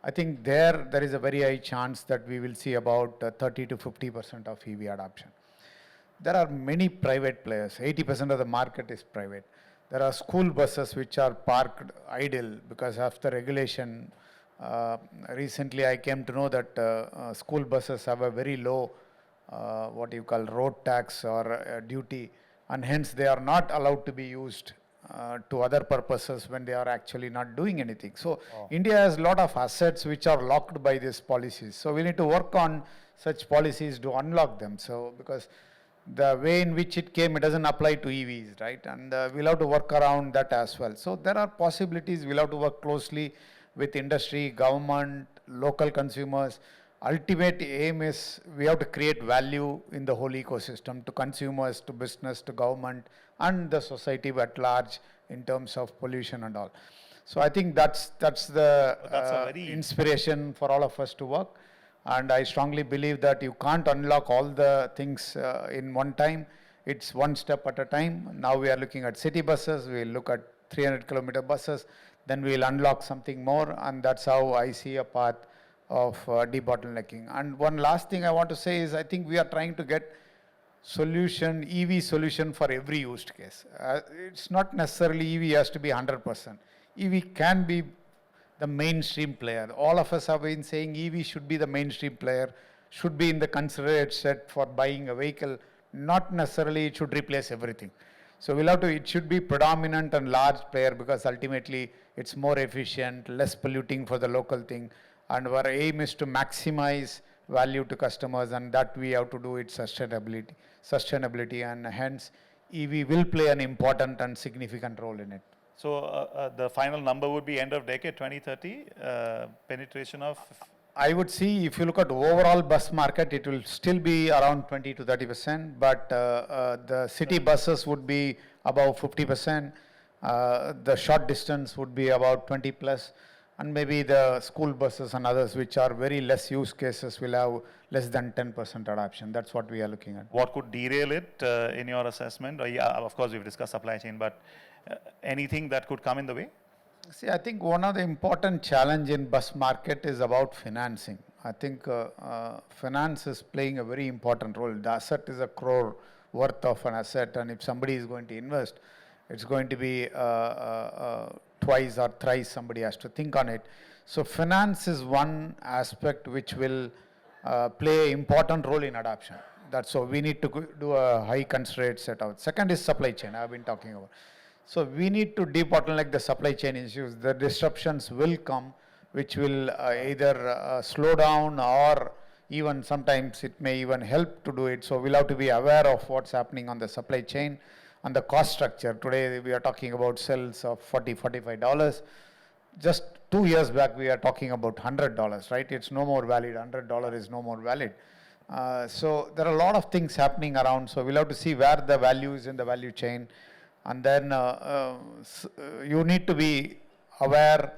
I think there is a very high chance that we will see about 30 to 50% of EV adoption. There are many private players. 80% of the market is private. There are school buses which are parked idle because of the regulation. Recently I came to know that school buses have a very low what you call road tax or duty, and hence they are not allowed to be used to other purposes when they are actually not doing anything. So India has a lot of assets which are locked by these policies. So we need to work on such policies to unlock them. So because the way in which it came, it doesn't apply to EVs, right? And we'll have to work around that as well. So there are possibilities. We'll have to work closely with industry, government, local consumers. Ultimate aim is we have to create value in the whole ecosystem to consumers, to business, to government, and the society at large in terms of pollution and all. So I think that's the inspiration for all of us to work. And I strongly believe that you can't unlock all the things in one time. It's one step at a time. Now we are looking at city buses. We'll look at 300-kilometer buses. Then we'll unlock something more. And that's how I see a path of debottlenecking. And one last thing I want to say is I think we are trying to get EV solution for every used case. It's not necessarily EV has to be 100%. EV can be the mainstream player. All of us have been saying EV should be the mainstream player, should be in the considerate set for buying a vehicle, not necessarily it should replace everything. So it should be predominant and large player because ultimately it's more efficient, less polluting for the local thing. And our aim is to maximize value to customers, and that we have to do it sustainability, and hence EV will play an important and significant role in it. So the final number would be end of decade 2030 penetration of. I would see if you look at overall bus market, it will still be around 20 to 30%, but the city buses would be about 50%. The short distance would be about 20 plus. And maybe the school buses and others, which are very less use cases, will have less than 10% adoption. That's what we are looking at. What could derail it in your assessment? Yeah, of course, we've discussed supply chain, but anything that could come in the way? See, I think one of the important challenge in bus market is about financing. I think finance is playing a very important role. The asset is a crore worth of an asset, and if somebody is going to invest, it's going to be twice or thrice somebody has to think on it. So finance is one aspect which will play an important role in adoption. That's so we need to do a high considerate set out. Second is supply chain, I've been talking about. So we need to debottleneck the supply chain issues. The disruptions will come, which will either slow down or even sometimes it may even help to do it. So we'll have to be aware of what's happening on the supply chain. On the cost structure, today we are talking about cells of $40, $45. Just 2 years back, we are talking about $100, right? It's no more valid. $100 is no more valid. So there are a lot of things happening around. So we'll have to see where the value is in the value chain. And then you need to be aware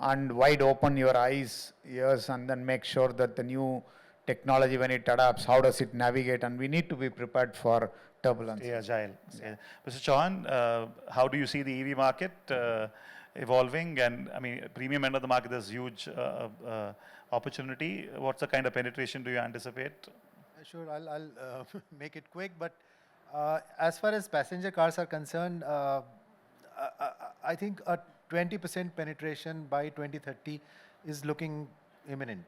and wide open your eyes, ears, and then make sure that the new technology, when it adapts, how does it navigate? And we need to be prepared for turbulence. Yeah, agile. Yeah. Mr. Chauhan, how do you see the EV market evolving? And I mean, premium end of the market, there's huge opportunity. What's the kind of penetration do you anticipate? Sure, I'll make it quick. But as far as passenger cars are concerned, I think a 20% penetration by 2030 is looking imminent.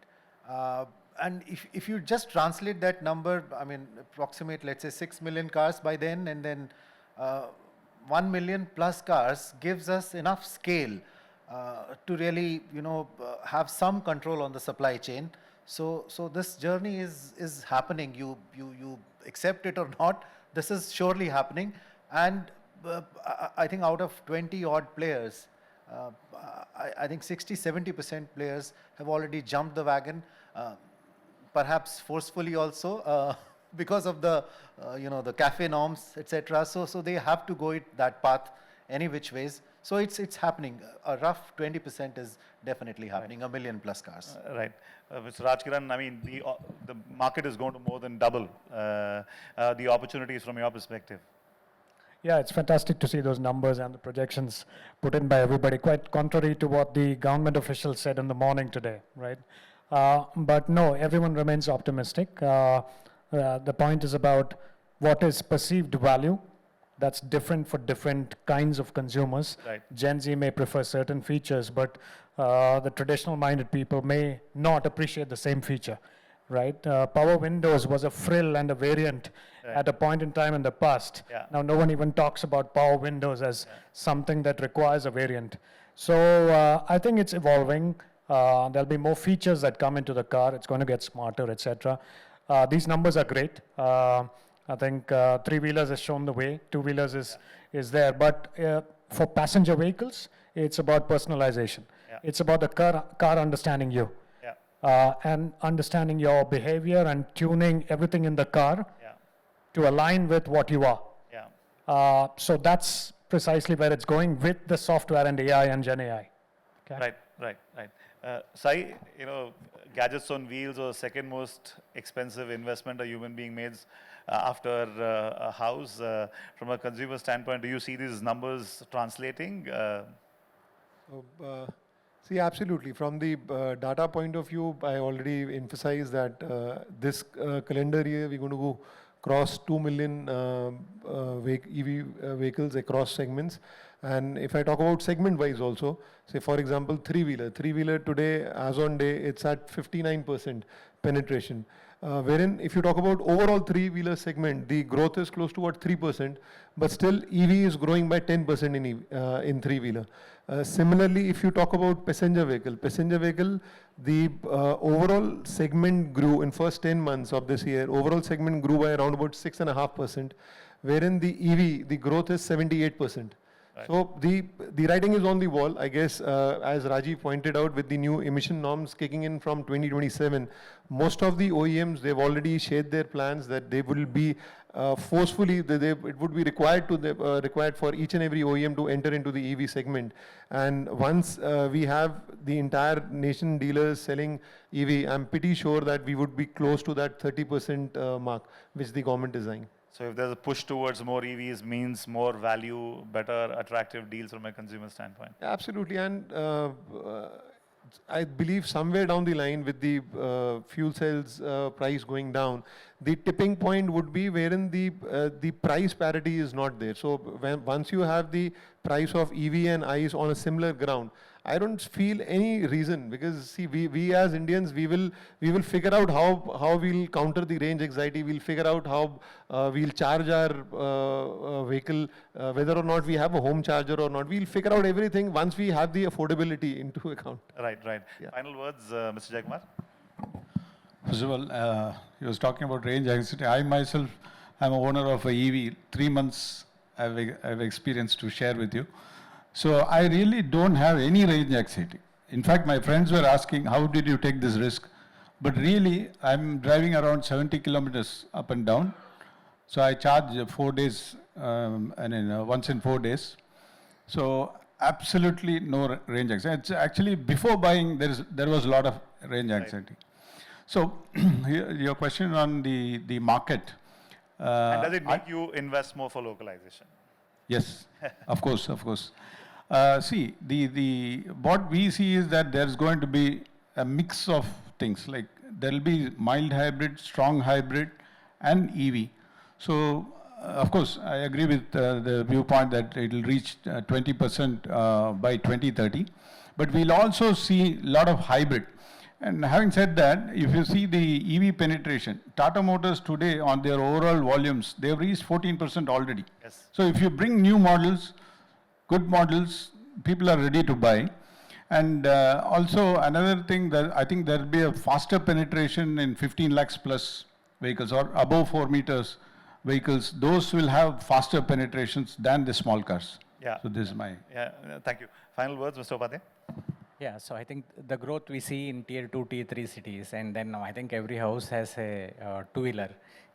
And if you just translate that number, I mean, approximate, let's say 6 million cars by then, and then 1 million plus cars gives us enough scale to really, have some control on the supply chain. So this journey is happening. You accept it or not, this is surely happening. And I think out of 20 odd players, I think 60-70% players have already jumped the wagon. Perhaps forcefully also because of the the CAFE norms, etc. So they have to go that path any which ways. So it's happening. A rough 20% is definitely happening. Right. 1 million plus cars. Right, Mr. Rajkiran. I mean, the market is going to more than double. The opportunities from your perspective. Yeah, it's fantastic to see those numbers and the projections put in by everybody. Quite contrary to what the government officials said in the morning today, right? But no, everyone remains optimistic. The point is about what is perceived value. That's different for different kinds of consumers. Right. Gen Z may prefer certain features, but the traditional minded people may not appreciate the same feature. right? Power windows was a frill and a variant at a point in time in the past. Yeah. Now no one even talks about power windows as something that requires a variant. So I think it's evolving. There'll be more features that come into the car. It's going to get smarter, etc. These numbers are great. I think three-wheelers has shown the way. Two-wheelers is there. But for passenger vehicles, it's about personalization. Yeah. It's about the car understanding you. And understanding your behavior and tuning everything in the car to align with what you are. So that's precisely where it's going with the software and AI and Gen AI. Okay? Right. Sai, gadgets on wheels are the second most expensive investment a human being makes after a house. From a consumer standpoint, do you see these numbers translating? See, absolutely. From the data point of view, I already emphasized that this calendar year, we're going to go cross 2 million EV vehicles across segments. And if I talk about segment-wise also, say for example, three-wheeler today, as on day, it's at 59% penetration. Wherein if you talk about overall three-wheeler segment, the growth is close to what 3%, but still EV is growing by 10% in three-wheeler. Similarly, if you talk about passenger vehicle, the overall segment grew in first 10 months of this year. Overall segment grew by around about 6.5%, wherein the EV, the growth is 78%. Right. So the writing is on the wall, I guess, as Rajiv pointed out, with the new emission norms kicking in from 2027, most of the OEMs, they've already shared their plans that they will be forcefully, it would be required for each and every OEM to enter into the EV segment. And once we have the entire nation dealers selling EV, I'm pretty sure that we would be close to that 30% mark, which the government is eyeing. So if there's a push towards more EVs, means more value, better, attractive deals from a consumer standpoint. Absolutely, and I believe somewhere down the line with the fuel cells price going down, the tipping point would be wherein the price parity is not there. So once you have the price of EV and ICE on a similar ground, I don't feel any reason, because see, we as Indians, we will figure out how we'll counter the range anxiety. We'll figure out how we'll charge our vehicle, whether or not we have a home charger or not. We'll figure out everything once we have the affordability into account. Right. Yeah. Final words, Mr. Jayakumar. First of all, he was talking about range anxiety. I myself am a owner of a EV. 3 months I've experienced to share with you. So I really don't have any range anxiety. In fact, my friends were asking, how did you take this risk? But really, I'm driving around 70 kilometers up and down. So I charge 4 days, once in 4 days. So absolutely no range anxiety. It's actually, before buying, there was a lot of range anxiety. Right. So your question on the market. And does it make you invest more for localization? Yes, of course. See, what we see is that there's going to be a mix of things. Like there'll be mild hybrid, strong hybrid, and EV. So, of course, I agree with the viewpoint that it'll reach 20% by 2030. But we'll also see a lot of hybrid. And having said that, if you see the EV penetration, Tata Motors today on their overall volumes, they've reached 14% already. Yes. So if you bring new models, good models, people are ready to buy. And also another thing that I think there'll be a faster penetration in 15 lakhs plus vehicles or above 4 meters vehicles. Those will have faster penetrations than the small cars. Yeah. So this is my... Yeah, thank you. Final words, Mr. Upadhyay. Yeah, so I think the growth we see in tier 2, tier 3 cities, and then I think every house has a two-wheeler,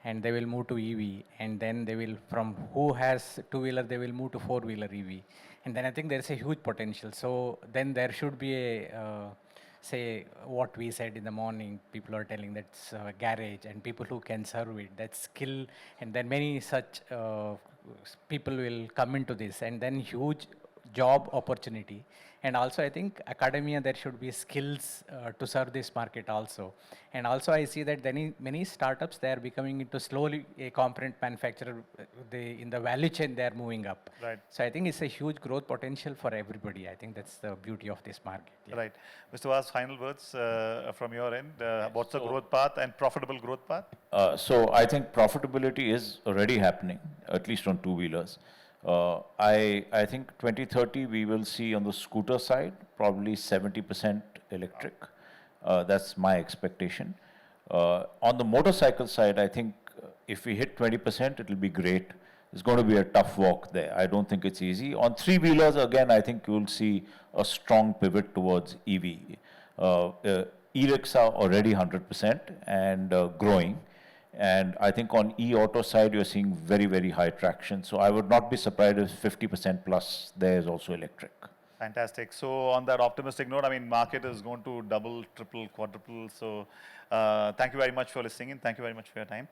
and they will move to EV, and then they will, from who has two-wheeler, they will move to four-wheeler EV. And then I think there's a huge potential. So then there should be a, say, what we said in the morning, people are telling that's garage, and people who can serve it, that's skill, and then many such people will come into this, and then huge job opportunity. And also, I think academia, there should be skills to serve this market also. And also, I see that many startups, they are becoming into slowly a component manufacturer. In the value chain, they are moving up. Right. So I think it's a huge growth potential for everybody. I think that's the beauty of this market. Yeah. Right. Mr. Vaz, final words from your end. What's the growth path and profitable growth path? So I think profitability is already happening, at least on two-wheelers. I think 2030 we will see on the scooter side probably 70% electric. That's my expectation. On the motorcycle side, I think if we hit 20%, it will be great. It's going to be a tough walk there. I don't think it's easy. On three-wheelers, again, I think you will see a strong pivot towards EV. E-rickshaw already 100% and growing. And I think on e-auto side, you're seeing very, very high traction. So I would not be surprised if 50% plus there is also electric. Fantastic. So on that optimistic note, I mean, market is going to double, triple, quadruple. So thank you very much for listening in. Thank you very much for your time.